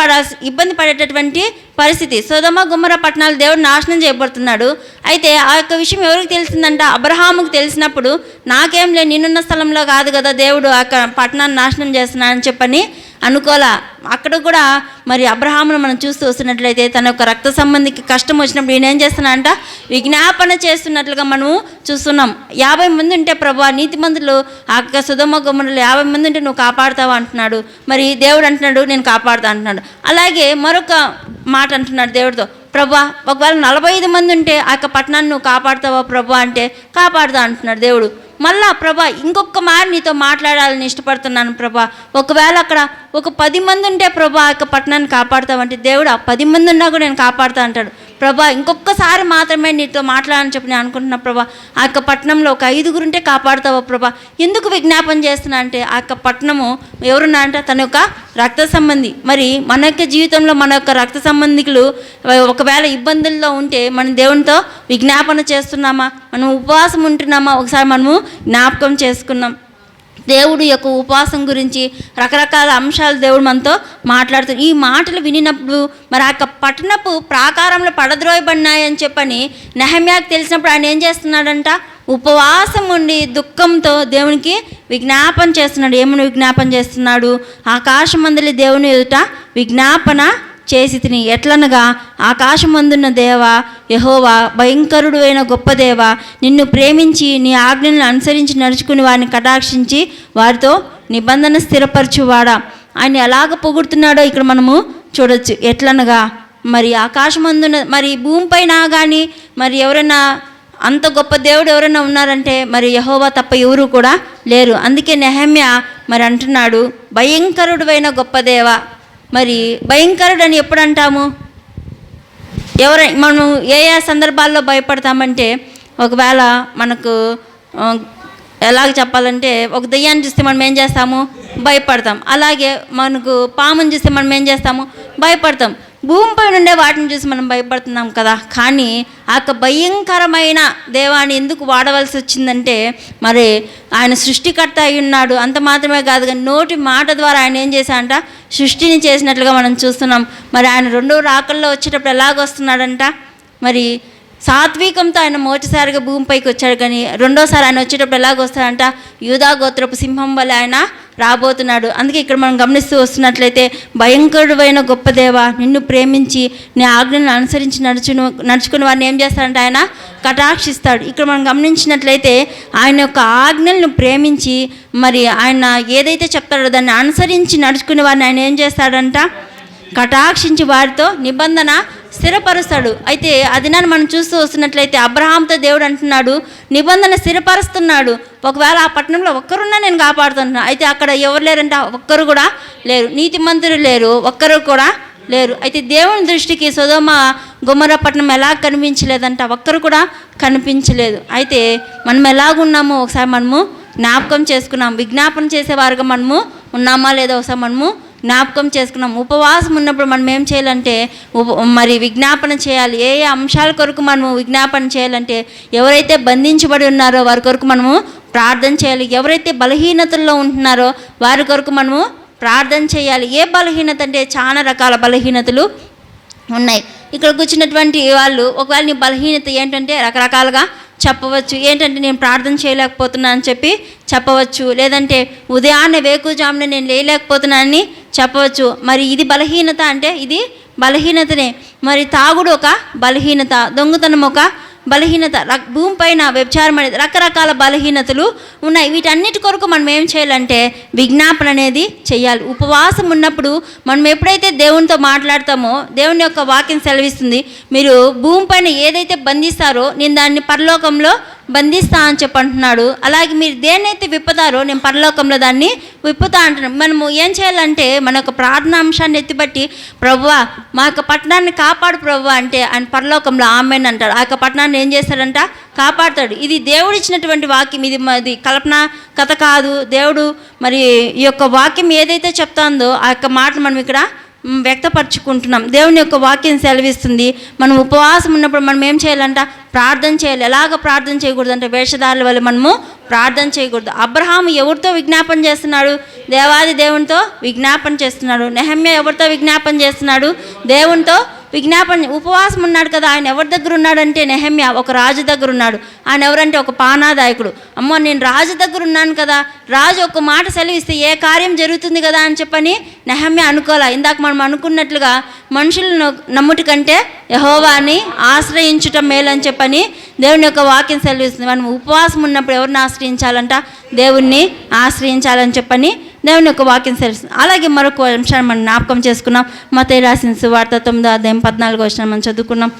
Speaker 1: పడేటటువంటి పరిస్థితి. సొదొమ గొమొర్రా పట్టణాలు దేవుడు నాశనం చేయబడుతున్నాడు. అయితే ఆ యొక్క విషయం ఎవరికి తెలిసిందంట, అబ్రహాముకు తెలిసినప్పుడు, నాకేం లే, నిన్నున్న స్థలంలో కాదు కదా దేవుడు ఆ పట్టణాన్ని నాశనం చేస్తున్నాడని చెప్పని అనుకోలే. అక్కడ కూడా మరి అబ్రహామును మనం చూస్తూ వస్తున్నట్లయితే తన యొక్క రక్త సంబంధికి కష్టం వచ్చినప్పుడు ఈయన ఏం చేస్తున్నాడంట, విజ్ఞాపన చేస్తున్నట్లుగా మనము చూస్తున్నాం. 50 మంది ఉంటే ప్రభా నీతిమంతులు ఆ యొక్క సొదొమ గొమొర్రాలో 50 మంది ఉంటే నువ్వు కాపాడుతావా అంటున్నాడు. మరి దేవుడు అంటున్నాడు నేను కాపాడుతా అంటున్నాడు. అలాగే మరొక మాట అంటున్నాడు దేవుడితో, ప్రభా ఒకవేళ 45 మంది ఉంటే ఆ యొక్క పట్టణాన్ని నువ్వు కాపాడుతావా ప్రభా అంటే కాపాడుతా అంటున్నాడు దేవుడు. మళ్ళా ప్రభా ఇంకొక మారి నీతో మాట్లాడాలని ఇష్టపడుతున్నాను ప్రభా, ఒకవేళ అక్కడ ఒక 10 మంది ఉంటే ప్రభా ఆ యొక్క పట్టణాన్ని కాపాడుతావంటే దేవుడు ఆ 10 మంది ఉన్నా కూడా నేను కాపాడుతా అంటాడు. ప్రభా ఇంకొకసారి మాత్రమే నీతో మాట్లాడాలని చెప్పి నేను అనుకుంటున్నా ప్రభా, ఆ యొక్క పట్టణంలో ఒక 5 ఉంటే కాపాడుతావా ప్రభా. ఎందుకు విజ్ఞాపన చేస్తున్నా అంటే, ఆ యొక్క పట్టణము ఎవరున్నా అంటే తన యొక్క రక్త సంబంధి. మరి మన యొక్క జీవితంలో మన యొక్క రక్త సంబంధికులు ఒకవేళ ఇబ్బందుల్లో ఉంటే మనం దేవునితో విజ్ఞాపన చేస్తున్నామా, మనం ఉపవాసం ఉంటున్నామా, ఒకసారి మనము జ్ఞాపకం చేసుకున్నాం. దేవుడు యొక్క ఉపవాసం గురించి రకరకాల అంశాలు దేవుడు మనతో మాట్లాడుతాడు. ఈ మాటలు వినినప్పుడు మరి ఆ యొక్క పట్టణపు ప్రాకారంలో పడద్రోయబడినాయని చెప్పని నెహమ్యాకు తెలిసినప్పుడు ఆయన ఏం చేస్తున్నాడంట, ఉపవాసం ఉండి దుఃఖంతో దేవునికి విజ్ఞాపన చేస్తున్నాడు. ఏమని విజ్ఞాపన చేస్తున్నాడు, ఆకాశమందలి దేవుని ఎదుట విజ్ఞాపన చేసి తిని, ఎట్లనగా ఆకాశమందున్న దేవా యెహోవా, భయంకరుడు అయిన గొప్ప దేవా, నిన్ను ప్రేమించి నీ ఆజ్ఞలను అనుసరించి నడుచుకుని వారిని కటాక్షించి వారితో నిబంధన స్థిరపరచువాడా. ఆయన ఎలాగ పొగుడుతున్నాడో ఇక్కడ మనము చూడొచ్చు. ఎట్లనగా మరి ఆకాశమందున్న మరి భూమిపైన కానీ మరి ఎవరైనా అంత గొప్ప దేవుడు ఎవరైనా ఉన్నారంటే మరి యెహోవా తప్ప ఎవరు కూడా లేరు. అందుకే నెహమ్యా మరి అంటున్నాడు, భయంకరుడు అయిన గొప్ప దేవా. మరి భయంకరుడు అని ఎప్పుడు అంటాము, మనం ఏ సందర్భాల్లో భయపడతామంటే, ఒకవేళ మనకు ఎలాగ చెప్పాలంటే, ఒక దెయ్యాన్ని చూస్తే మనం ఏం చేస్తాము, భయపడతాం. అలాగే మనకు పాముని చూస్తే మనం ఏం చేస్తాము, భయపడతాం. భూమిపై నుండే వాటిని చూసి మనం భయపడుతున్నాం కదా. కానీ ఆ యొక్క భయంకరమైన దేవాన్ని ఎందుకు వాడవలసి వచ్చిందంటే, మరి ఆయన సృష్టికర్త అయి ఉన్నాడు. అంత మాత్రమే కాదు కానీ నోటి మాట ద్వారా ఆయన ఏం చేశాడంట, సృష్టిని చేసినట్లుగా మనం చూస్తున్నాం. మరి ఆయన 2వ రాకల్లో వచ్చేటప్పుడు ఎలాగొస్తున్నాడంట, మరి సాత్వికంతో ఆయన మొదటిసారిగా భూమిపైకి వచ్చాడు. కానీ రెండోసారి ఆయన వచ్చేటప్పుడు ఎలాగొస్తాడంట, యూదా గోత్రపు సింహం వల్ల ఆయన రాబోతున్నాడు. అందుకే ఇక్కడ మనం గమనిస్తూ వస్తున్నట్లయితే, భయంకరుడైన గొప్ప దేవ, నిన్ను ప్రేమించి నీ ఆజ్ఞలను అనుసరించి నడుచుకుని వారిని ఏం చేస్తాడంటే ఆయన కటాక్షిస్తాడు. ఇక్కడ మనం గమనించినట్లయితే ఆయన యొక్క ఆజ్ఞలను ప్రేమించి మరి ఆయన ఏదైతే చెప్తాడో దాన్ని అనుసరించి నడుచుకునే వారిని ఆయన ఏం చేస్తాడంట, కటాక్షించి వారితో నిబంధన స్థిరపరుస్తాడు. అయితే అది నన్ను మనం చూస్తూ వస్తున్నట్లయితే అబ్రహాంతో దేవుడు అంటున్నాడు నిబంధన స్థిరపరుస్తున్నాడు. ఒకవేళ ఆ పట్టణంలో ఒక్కరున్నా నేను కాపాడుతున్నాను. అయితే అక్కడ ఎవరు లేరంటే ఒక్కరు కూడా లేరు, నీతిమంతులు లేరు, ఒక్కరు కూడా లేరు. అయితే దేవుని దృష్టికి సొదొమ గొమొర్రా పట్టణం ఎలా కనిపించలేదంట, ఒక్కరు కూడా కనిపించలేదు. అయితే మనం ఎలాగున్నామో ఒకసారి మనము జ్ఞాపకం చేసుకున్నాం. విజ్ఞాపన చేసేవారుగా మనము ఉన్నామా లేదా ఒకసారి మనము జ్ఞాపకం చేసుకున్నాం. ఉపవాసం ఉన్నప్పుడు మనం ఏం చేయాలంటే మరి విజ్ఞాపన చేయాలి. ఏ ఏ అంశాల కొరకు మనము విజ్ఞాపన చేయాలంటే ఎవరైతే బంధించబడి ఉన్నారో వారి కొరకు మనము ప్రార్థన చేయాలి. ఎవరైతే బలహీనతల్లో ఉంటున్నారో వారి కొరకు మనము ప్రార్థన చేయాలి. ఏ బలహీనత అంటే చాలా రకాల బలహీనతలు ఉన్నాయి. ఇక్కడికి వచ్చినటువంటి వాళ్ళు ఒకవేళ నీ బలహీనత ఏంటంటే రకరకాలుగా చెప్పవచ్చు. ఏంటంటే నేను ప్రార్థన చేయలేకపోతున్నాను అని చెప్పి చెప్పవచ్చు. లేదంటే ఉదయాన్నే వేకుజామున నేను లేయలేకపోతున్నానని చెప్పవచ్చు. మరి ఇది బలహీనత అంటే ఇది బలహీనతనే. మరి తాగుడు ఒక బలహీనత, దొంగతనం ఒక బలహీనత, భూమిపైన వ్యభిచారం అనేది రకరకాల బలహీనతలు ఉన్నాయి. వీటన్నిటి కొరకు మనం ఏం చేయాలంటే విజ్ఞాపన అనేది చేయాలి. ఉపవాసం ఉన్నప్పుడు మనం ఎప్పుడైతే దేవునితో మాట్లాడతామో దేవుని యొక్క వాక్యం సెలవిస్తుంది, మీరు భూమిపైన ఏదైతే బంధిస్తారో నేను దాన్ని పరలోకంలో బంధిస్తా అని చెప్పి అంటున్నాడు. అలాగే మీరు దేన్నైతే విప్పుతారో నేను పరలోకంలో దాన్ని విప్పుతా అంటున్నాను. మనము ఏం చేయాలంటే మన యొక్క ప్రార్థనా అంశాన్ని ఎత్తిబట్టి ప్రభువా మా యొక్క పట్టణాన్ని కాపాడు ప్రభువా అంటే ఆయన పరలోకంలో ఆమేన్ అంటాడు. ఆ యొక్క పట్టణాన్ని ఏం చేస్తాడంట, కాపాడుతాడు. ఇది దేవుడు ఇచ్చినటువంటి వాక్యం, ఇది కల్పన కథ కాదు. దేవుడు మరి ఈ యొక్క వాక్యం ఏదైతే చెప్తాందో ఆ యొక్క మాటను మనం ఇక్కడ వ్యక్తపరచుకుంటున్నాం. దేవుని యొక్క వాక్యం సెలవిస్తుంది. మనం ఉపవాసం ఉన్నప్పుడు మనం ఏం చేయాలంట, ప్రార్థన చేయాలి. ఎలాగ ప్రార్థన చేయకూడదు అంటే వేషధారుల వల్ల మనము ప్రార్థన చేయకూడదు. అబ్రహాము ఎవరితో విజ్ఞాపన చేస్తున్నాడు, దేవాది దేవునితో విజ్ఞాపన చేస్తున్నాడు. నెహమ్యా ఎవరితో విజ్ఞాపన చేస్తున్నాడు, దేవునితో విజ్ఞాపన. ఉపవాసం ఉన్నాడు కదా, ఆయన ఎవరి దగ్గర ఉన్నాడంటే నెహమ్యా ఒక రాజు దగ్గర ఉన్నాడు. ఆయన ఎవరంటే ఒక పానాదాయకుడు. అమ్మో నేను రాజు దగ్గర ఉన్నాను కదా, రాజు ఒక మాట సెలవిస్తే ఏ కార్యం జరుగుతుంది కదా అని చెప్పని నెహమ్యా అనుకోలే. ఇందాక మనం అనుకున్నట్లుగా మనుషులను నమ్ముటి కంటే యెహోవాని ఆశ్రయించటం మేలని చెప్పని దేవుని యొక్క వాక్యం సెలవిస్తుంది. మనం ఉపవాసం ఉన్నప్పుడు ఎవరిని ఆశ్రయించాలంట, దేవుణ్ణి ఆశ్రయించాలని చెప్పని దేవుని యొక్క వాక్యం సెలవిస్తుంది. అలాగే మరొక అంశాన్ని మనం జ్ఞాపకం చేసుకున్నాం. మత్తయి రాసిన సువార్త 9వ అధ్యాయం 14వ వచనం మనం చదువుకున్నాం.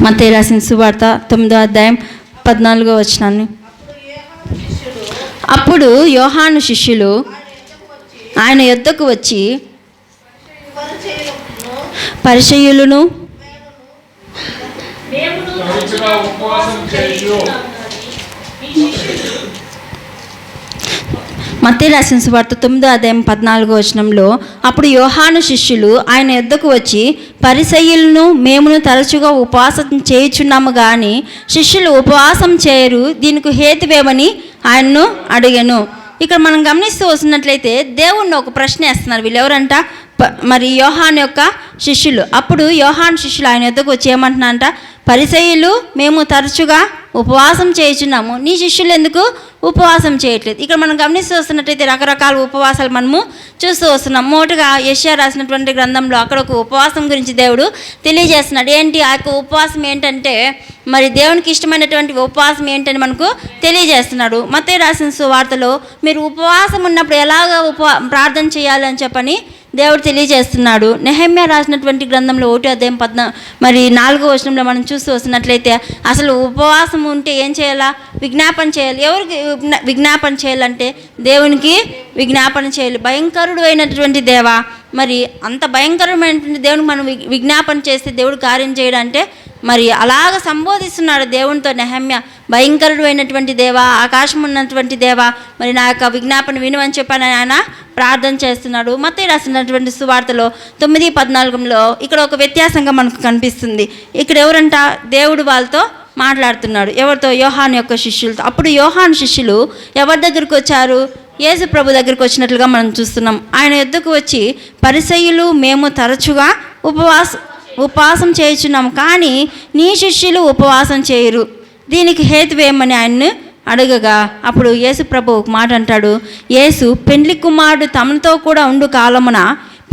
Speaker 1: మత్తయి రాసిన సువార్త 9వ అధ్యాయం 14వ వచనాన్ని. అప్పుడు యోహాను శిష్యులు ఆయన యొద్దకు వచ్చి పరిసయ్యులను మత్తయి రాసిన సువార్త 9వ అధ్యాయం 14వ వచనంలో అప్పుడు యోహాను శిష్యులు ఆయన యొద్దకు వచ్చి పరిసయ్యులను మేమును తరచుగా ఉపవాసం చేయుచున్నాము కానీ శిష్యులు ఉపవాసం చేయరు, దీనికి హేతువేమని ఆయన్ను అడిగాను. ఇక్కడ మనం గమనిస్తూ వస్తున్నట్లయితే దేవుణ్ణి ఒక ప్రశ్న వేస్తున్నారు. వీళ్ళు ఎవరంట, మరి యోహాను యొక్క శిష్యులు. అప్పుడు యోహాను శిష్యులు ఆయన యొద్దకు వచ్చి ఏమంటున్నారంట, పరిసయ్యులు మేము తరచుగా ఉపవాసం చేయుచున్నాము, నీ శిష్యులు ఎందుకు ఉపవాసం చేయట్లేదు? ఇక్కడ మనం గమనిస్తూ వస్తున్నట్లయితే రకరకాల ఉపవాసాలు మనము చూస్తూ వస్తున్నాం. మోటుగా యెషయా రాసినటువంటి గ్రంథంలో అక్కడ ఒక ఉపవాసం గురించి దేవుడు తెలియజేస్తున్నాడు. ఏంటి ఆ యొక్క ఉపవాసం ఏంటంటే మరి దేవునికి ఇష్టమైనటువంటి ఉపవాసం ఏంటని మనకు తెలియజేస్తున్నాడు. మత్తయి రాసిన సువార్తలో మీరు ఉపవాసం ఉన్నప్పుడు ఎలాగ ప్రార్థన చేయాలి అని చెప్పని దేవుడు తెలియజేస్తున్నాడు. నెహమ్యా రాసినటువంటి గ్రంథంలో 1వ అధ్యాయం 4వ వచనంలో మనం చూస్తూ వస్తున్నట్లయితే అసలు ఉపవాసం ఉంటే ఏం చేయాలా, విజ్ఞాపన చేయాలి. ఎవరికి విజ్ఞాపన చేయాలంటే దేవునికి విజ్ఞాపన చేయాలి. భయంకరుడు అయినటువంటి దేవా, మరి అంత భయంకరమైనటువంటి దేవునికి మనం విజ్ఞాపన చేస్తే దేవుడు కార్యం చేయడం అంటే మరి అలాగ సంబోధిస్తున్నాడు దేవునితో నెహమ్యా. భయంకరుడు అయినటువంటి దేవా, ఆకాశం ఉన్నటువంటి దేవా, మరి నా యొక్క విజ్ఞాపన వినువని చెప్పని ఆయన ప్రార్థన చేస్తున్నాడు. మత్తయి రాసినటువంటి సువార్తలో 9:14లో ఇక్కడ ఒక వ్యత్యాసంగా మనకు కనిపిస్తుంది. ఇక్కడ ఎవరంట, దేవుడు వాళ్ళతో మాట్లాడుతున్నాడు. ఎవరితో? యోహాను యొక్క శిష్యులతో. అప్పుడు యోహాను శిష్యులు ఎవరి దగ్గరికి వచ్చారు? యేసు ప్రభు దగ్గరికి వచ్చినట్లుగా మనం చూస్తున్నాం. ఆయన యొద్దకు వచ్చి పరిసయ్యులు మేము తరచుగా ఉపవాసం చేయుచున్నాము కానీ నీ శిష్యులు ఉపవాసం చేయరు, దీనికి హేతువేమని ఆయన్ని అడగగా అప్పుడు యేసు ప్రభు ఒక మాట అంటాడు. యేసు పెండ్లి కుమారుడు తమతో కూడా ఉండు కాలమున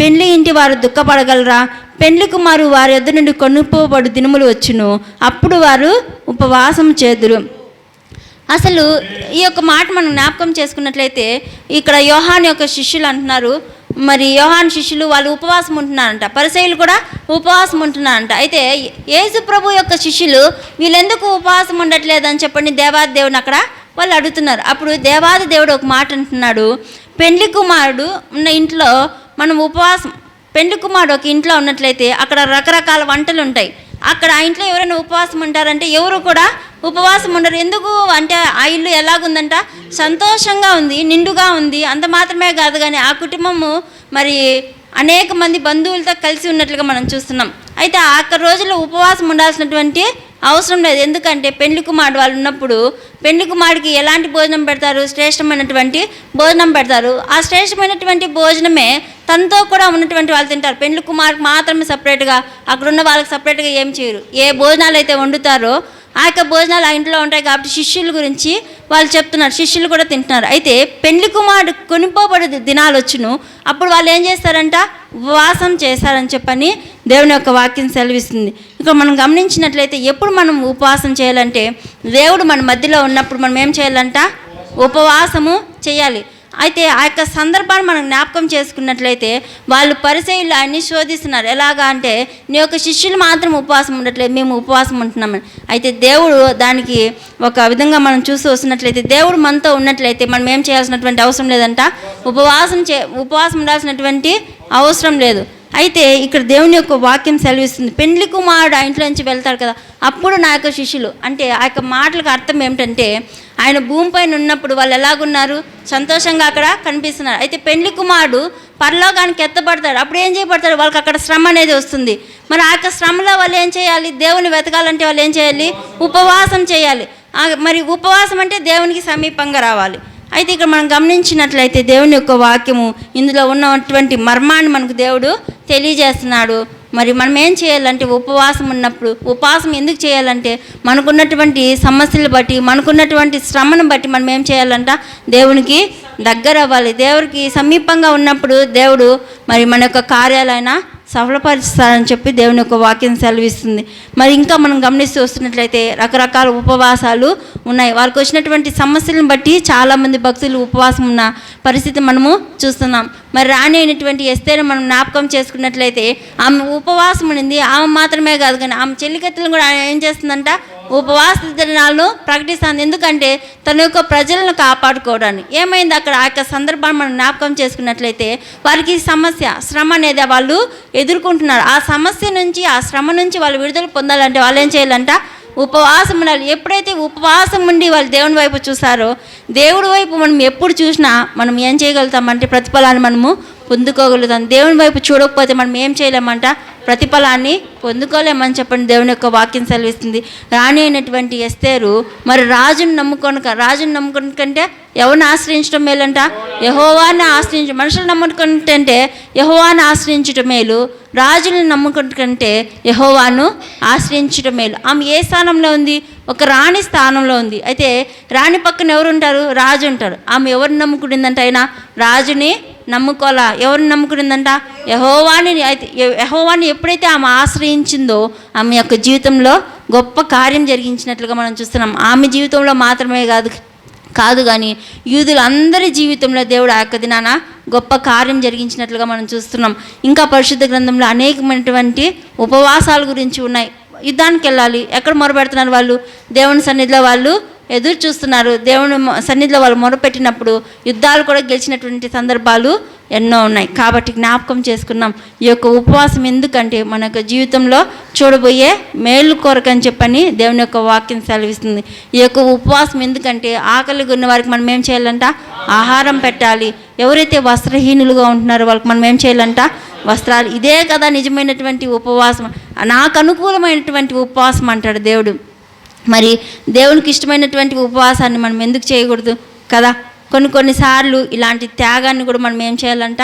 Speaker 1: పెండ్లి ఇంటి వారు దుఃఖపడగలరా? పెండ్లి కుమారు వారి యొద్ద నుండి కొనుక్కోబడు దినములు వచ్చును, అప్పుడు వారు ఉపవాసం చేదురు. అసలు ఈ యొక్క మాట మనం జ్ఞాపకం చేసుకున్నట్లయితే ఇక్కడ యోహాను యొక్క శిష్యులు అంటున్నారు, మరి యోహాను శిష్యులు వాళ్ళు ఉపవాసం ఉంటున్నారంట, పరిసయ్యులు కూడా ఉపవాసం ఉంటున్నారంట. అయితే యేసు ప్రభు యొక్క శిష్యులు వీళ్ళెందుకు ఉపవాసం ఉండట్లేదని చెప్పండి దేవాది దేవుని అక్కడ వాళ్ళు అడుగుతున్నారు. అప్పుడు దేవాది దేవుడు ఒక మాట అంటున్నాడు, పెండ్లి కుమారుడు ఉన్న ఇంట్లో మనం ఉపవాసం, పెండ్లి కుమారుడు ఒక ఇంట్లో ఉన్నట్లయితే అక్కడ రకరకాల వంటలు ఉంటాయి. అక్కడ ఆ ఇంట్లో ఎవరైనా ఉపవాసం ఉంటారంటే ఎవరు కూడా ఉపవాసం ఉండరు. ఎందుకు అంటే ఆ ఇల్లు ఎలాగుందంట, సంతోషంగా ఉంది, నిండుగా ఉంది. అంత మాత్రమే కాదు కానీ ఆ కుటుంబము మరి అనేక మంది బంధువులతో కలిసి ఉన్నట్లుగా మనం చూస్తున్నాం. అయితే ఆ రోజుల్లో ఉపవాసం ఉండాల్సినటువంటి అవసరం లేదు. ఎందుకంటే పెండ్లి కుమారుడు వాళ్ళు ఉన్నప్పుడు పెండ్లి కుమారుడికి ఎలాంటి భోజనం పెడతారు, శ్రేష్టమైనటువంటి భోజనం పెడతారు. ఆ శ్రేష్టమైనటువంటి భోజనమే తనతో కూడా ఉన్నటువంటి వాళ్ళు తింటారు. పెండ్లి కుమారుడికి మాత్రమే సపరేట్గా, అక్కడున్న వాళ్ళకి సపరేట్గా ఏం చేయరు. ఏ భోజనాలు అయితే వండుతారో ఆ యొక్క భోజనాలు ఆ ఇంట్లో ఉంటాయి. కాబట్టి శిష్యుల గురించి వాళ్ళు చెప్తున్నారు, శిష్యులు కూడా తింటున్నారు. అయితే పెండ్లి కుమారుడు కొనిపోబడి దినాలు వచ్చును, అప్పుడు వాళ్ళు ఏం చేస్తారంట, ఉపవాసం చేస్తారని చెప్పని దేవుని యొక్క వాక్యం సెలవిస్తుంది. ఇక్కడ మనం గమనించినట్లయితే ఎప్పుడు మనం ఉపవాసం చేయాలంటే దేవుడు మన మధ్యలో ఉన్నప్పుడు మనం ఏం చేయాలంట, ఉపవాసము చేయాలి. అయితే ఆ యొక్క సందర్భాన్ని మనం జ్ఞాపకం చేసుకున్నట్లయితే వాళ్ళు పరిసయ్యులు ఆయన్ని శోధిస్తున్నారు. ఎలాగా అంటే నీ యొక్క శిష్యులు మాత్రం ఉపవాసం ఉండట్లేదు, మేము ఉపవాసం ఉంటున్నామని. అయితే దేవుడు దానికి ఒక విధంగా మనం చూస్తూ వస్తున్నట్లయితే దేవుడు మనతో ఉన్నట్లయితే మనం ఏం చేయాల్సినటువంటి అవసరం లేదంట, ఉపవాసం ఉండాల్సినటువంటి అవసరం లేదు. అయితే ఇక్కడ దేవుని యొక్క వాక్యం సెలవిస్తుంది, పెండ్లి కుమారుడు ఆ ఇంట్లో నుంచి వెళ్తాడు కదా, అప్పుడు నా యొక్క శిష్యులు అంటే ఆ యొక్క మాటలకు అర్థం ఏమిటంటే ఆయన భూమిపైన ఉన్నప్పుడు వాళ్ళు ఎలాగున్నారు, సంతోషంగా అక్కడ కనిపిస్తున్నారు. అయితే పెండ్లి కుమారుడు పరలోకానికి ఎత్తబడతాడు, అప్పుడు ఏం చేయబడతాడు, వాళ్ళకి అక్కడ శ్రమ అనేది వస్తుంది. మరి ఆ యొక్క శ్రమలో వాళ్ళు ఏం చేయాలి, దేవుని వెతకాలంటే వాళ్ళు ఏం చేయాలి, ఉపవాసం చేయాలి. మరి ఉపవాసం అంటే దేవునికి సమీపంగా రావాలి. అయితే ఇక్కడ మనం గమనించినట్లయితే దేవుని యొక్క వాక్యము ఇందులో ఉన్నటువంటి మర్మాన్ని మనకు దేవుడు తెలియజేస్తున్నాడు. మరి మనం ఏం చేయాలంటే ఉపవాసం ఉన్నప్పుడు, ఉపవాసం ఎందుకు చేయాలంటే మనకున్నటువంటి సమస్యలు బట్టి, మనకున్నటువంటి శ్రమను బట్టి మనం ఏం చేయాలంట, దేవునికి దగ్గర అవ్వాలి. దేవుడికి సమీపంగా ఉన్నప్పుడు దేవుడు మరి మన యొక్క కార్యాలైనా సఫలపరుస్తారని చెప్పి దేవుని యొక్క వాక్యం సెలవిస్తుంది. మరి ఇంకా మనం గమనిస్తూ వస్తున్నట్లయితే రకరకాల ఉపవాసాలు ఉన్నాయి. వాళ్ళకి వచ్చినటువంటి సమస్యలను బట్టి చాలామంది భక్తులు ఉపవాసం ఉన్న పరిస్థితి మనము చూస్తున్నాం. మరి రాణి అయినటువంటి ఎస్తేరు మనం జ్ఞాపకం చేసుకున్నట్లయితే ఆమె ఉపవాసం ఉండింది. ఆమె మాత్రమే కాదు కానీ ఆమె చెల్లికత్తెలను కూడా ఏం చేస్తుందంట, ఉపవాస దినాలను ప్రకటిస్తుంది. ఎందుకంటే తన యొక్క ప్రజలను కాపాడుకోవడానికి. ఏమైంది అక్కడ ఆ యొక్క సందర్భాన్ని మనం జ్ఞాపకం చేసుకున్నట్లయితే వారికి సమస్య, శ్రమ అనేది వాళ్ళు ఎదుర్కొంటున్నారు. ఆ సమస్య నుంచి, ఆ శ్రమ నుంచి వాళ్ళు విడుదల పొందాలంటే వాళ్ళు ఏం చేయాలంట, ఉపవాసం ఉండాలి. ఎప్పుడైతే ఉపవాసం ఉండి వాళ్ళు దేవుని వైపు చూస్తారో, దేవుడి వైపు మనం ఎప్పుడు చూసినా మనం ఏం చేయగలుగుతామంటే ప్రతిఫలాన్ని మనము పొందుకోగలుగుతాం. దేవుని వైపు చూడకపోతే మనం ఏం చేయలేమంట, ప్రతిఫలాన్ని పొందుకోలేమని చెప్పండి దేవుని యొక్క వాక్యం సెలవిస్తుంది. రాణి అయినటువంటి ఎస్తేరు మరి రాజును నమ్ముకొనకంటే ఎవరిని ఆశ్రయించడం మేలంట, యెహోవాని ఆశ్రయించడం. మనుషులు నమ్ముకుంటే యెహోవాని ఆశ్రయించడం మేలు, రాజులను నమ్ముకుంటే యెహోవాను ఆశ్రయించడం మేలు. ఆమె ఏ స్థానంలో ఉంది, ఒక రాణి స్థానంలో ఉంది. అయితే రాణి పక్కన ఎవరు ఉంటారు, రాజు ఉంటారు. ఆమె ఎవరిని నమ్ముకునిందంట, అయినా రాజుని నమ్ముకోవాలా. ఎవరిని నమ్ముకునిందంట, యెహోవాని. అయితే యెహోవాని ఎప్పుడైతే ఆమె ఆశ్రయించిందో ఆమె యొక్క జీవితంలో గొప్ప కార్యం జరిగించినట్లుగా మనం చూస్తున్నాం. ఆమె జీవితంలో మాత్రమే కాదు కానీ యూదులందరి జీవితంలో దేవుడు ఆ యొక్క దినాన గొప్ప కార్యం జరిగించినట్లుగా మనం చూస్తున్నాం. ఇంకా పరిశుద్ధ గ్రంథంలో అనేకమైనటువంటి ఉపవాసాల గురించి ఉన్నాయి. యుద్ధానికి వెళ్ళాలి, ఎక్కడ మొరపెడుతున్నారు వాళ్ళు, దేవుని సన్నిధిలో వాళ్ళు ఎదురు చూస్తున్నారు. దేవుని సన్నిధిలో వాళ్ళు మొరపెట్టినప్పుడు యుద్ధాలు కూడా గెలిచినటువంటి సందర్భాలు ఎన్నో ఉన్నాయి. కాబట్టి జ్ఞాపకం చేసుకున్నాం ఈ యొక్క ఉపవాసం ఎందుకంటే మన యొక్క జీవితంలో చూడబోయే మేలు కొరకని చెప్పని దేవుని యొక్క వాక్యం సెలవిస్తుంది. ఈ యొక్క ఉపవాసం ఎందుకంటే ఆకలిగా ఉన్న వారికి మనం ఏం చేయాలంట, ఆహారం పెట్టాలి. ఎవరైతే వస్త్రహీనులుగా ఉంటున్నారో వాళ్ళకి మనం ఏం చేయాలంట, వస్త్రాలు. ఇదే కదా నిజమైనటువంటి ఉపవాసం, నాకు అనుకూలమైనటువంటి ఉపవాసం అంటాడు దేవుడు. మరి దేవునికి ఇష్టమైనటువంటి ఉపవాసాన్ని మనం ఎందుకు చేయకూడదు కదా. కొన్నిసార్లు ఇలాంటి త్యాగాన్ని కూడా మనం ఏం చేయాలంట,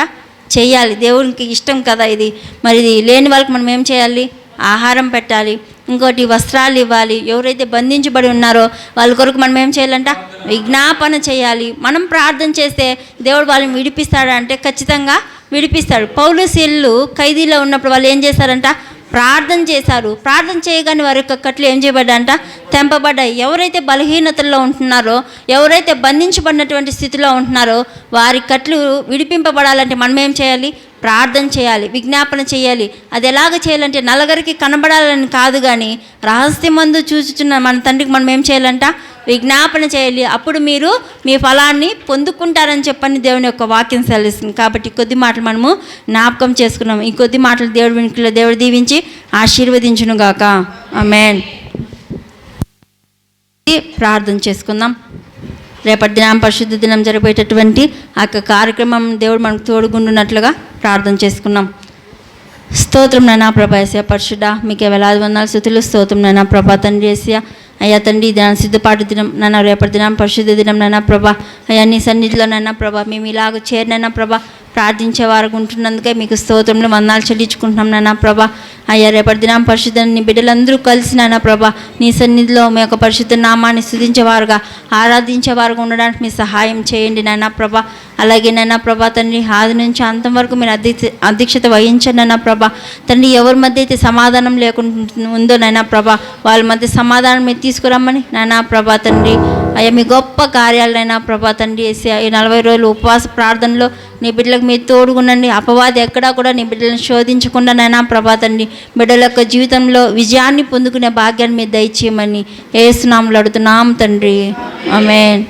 Speaker 1: చేయాలి. దేవునికి ఇష్టం కదా ఇది. మరి ఇది లేని వాళ్ళకి మనం ఏం చేయాలి, ఆహారం పెట్టాలి. ఇంకోటి వస్త్రాలు ఇవ్వాలి. ఎవరైతే బంధించబడి ఉన్నారో వాళ్ళ కొరకు మనం ఏం చేయాలంట, విజ్ఞాపన చేయాలి. మనం ప్రార్థన చేస్తే దేవుడు వాళ్ళని విడిపిస్తాడంటే ఖచ్చితంగా విడిపిస్తాడు. పౌలు శీలు ఖైదీలో ఉన్నప్పుడు వాళ్ళు ఏం చేశారంట, ప్రార్థన చేశారు. ప్రార్థన చేయగానే వారి యొక్క కట్లు ఏం చేయబడ్డాయంట? తెంపబడ్డాయి. ఎవరైతే బలహీనతల్లో ఉంటున్నారో, ఎవరైతే బంధించబడినటువంటి స్థితిలో ఉంటున్నారో వారి కట్లు విడిపింపబడాలంటే మనం ఏం చేయాలి? ప్రార్థన చేయాలి, విజ్ఞాపన చేయాలి. అది ఎలాగ చేయాలంటే నలుగురికి కనబడాలని కాదు, కానీ రహస్యమందు చూచుచున్న మన తండ్రికి మనం ఏం చేయాలంట? విజ్ఞాపన చేయాలి. అప్పుడు మీరు మీ ఫలాన్ని పొందుకుంటారని చెప్పని దేవుని యొక్క వాక్యం సెలవిస్తుంది. కాబట్టి కొద్ది మాటలు మనము జ్ఞాపకం చేసుకున్నాము. ఈ కొద్ది మాటలు దేవుడి వెనుకలో దేవుడు దీవించి ఆశీర్వదించును గాక. ఆమేన్. ప్రార్థన చేసుకుందాం. రేపటి దినం పరిశుద్ధ దినం జరిపేటటువంటి ఆ యొక్క కార్యక్రమం దేవుడు మనకు తోడుగుండున్నట్లుగా ప్రార్థన చేసుకున్నాం. స్తోత్రం నైనా ప్రభా యేసయ్య పరిశుద్ధ, మీకే వేలాది వందనాలు స్తుతులు. స్తోత్రం నైనా ప్రభా తండ్రి యేసయ్య. అయ్యా తండ్రి దినాన్ని సిద్ధపాటు దినం నైనా, రేపటి దినం పరిశుద్ధ దినం నైనా ప్రభా, అయ్యా నీ సన్నిధిలో నైనా ప్రభా మేము ఇలాగ చేరినైనా ప్రభా ప్రార్థించే వారు ఉంటున్నందుకే మీకు స్తోత్రంలో వందనాలు చెల్లించుకుంటున్నాం నైనా ప్రభా. అయ్యా రేపటి దినం పరిశుద్ధ నీ బిడ్డలందరూ కలిసి నైనా ప్రభా నీ సన్నిధిలో మీ యొక్క పరిశుద్ధ నామాన్ని స్తుతించేవారుగా, ఆరాధించేవారుగా ఉండడానికి మీ సహాయం చేయండి నైనా ప్రభా. అలాగే నైనా ప్రభా తండ్రి ఆది నుంచి అంతం వరకు మీరు అధ్యక్షత వహించండి నైనా ప్రభా. తండ్రి ఎవరి మధ్య అయితే సమాధానం లేకుండా ఉందో నైనా ప్రభా వాళ్ళ మధ్య సమాధానం మీరు తీసుకురమ్మని నైనా ప్రభా తండ్రి. అయ్యా మీ గొప్ప కార్యాలైనా ప్రభా తండ్రి వేసి ఈ 40 రోజులు ఉపవాస ప్రార్థనలో నీ బిడ్డలకు మీరు తోడుగుండండి. అపవాది ఎక్కడా కూడా నీ బిడ్డలను శోధించకుండా నైనా ప్రభా తండ్రి బిడ్డల యొక్క జీవితంలో విజయాన్ని పొందుకునే భాగ్యాన్ని మీరు దయచేయమని యేసు నామములో అడుగుతున్నాం తండ్రి. ఆమేన్.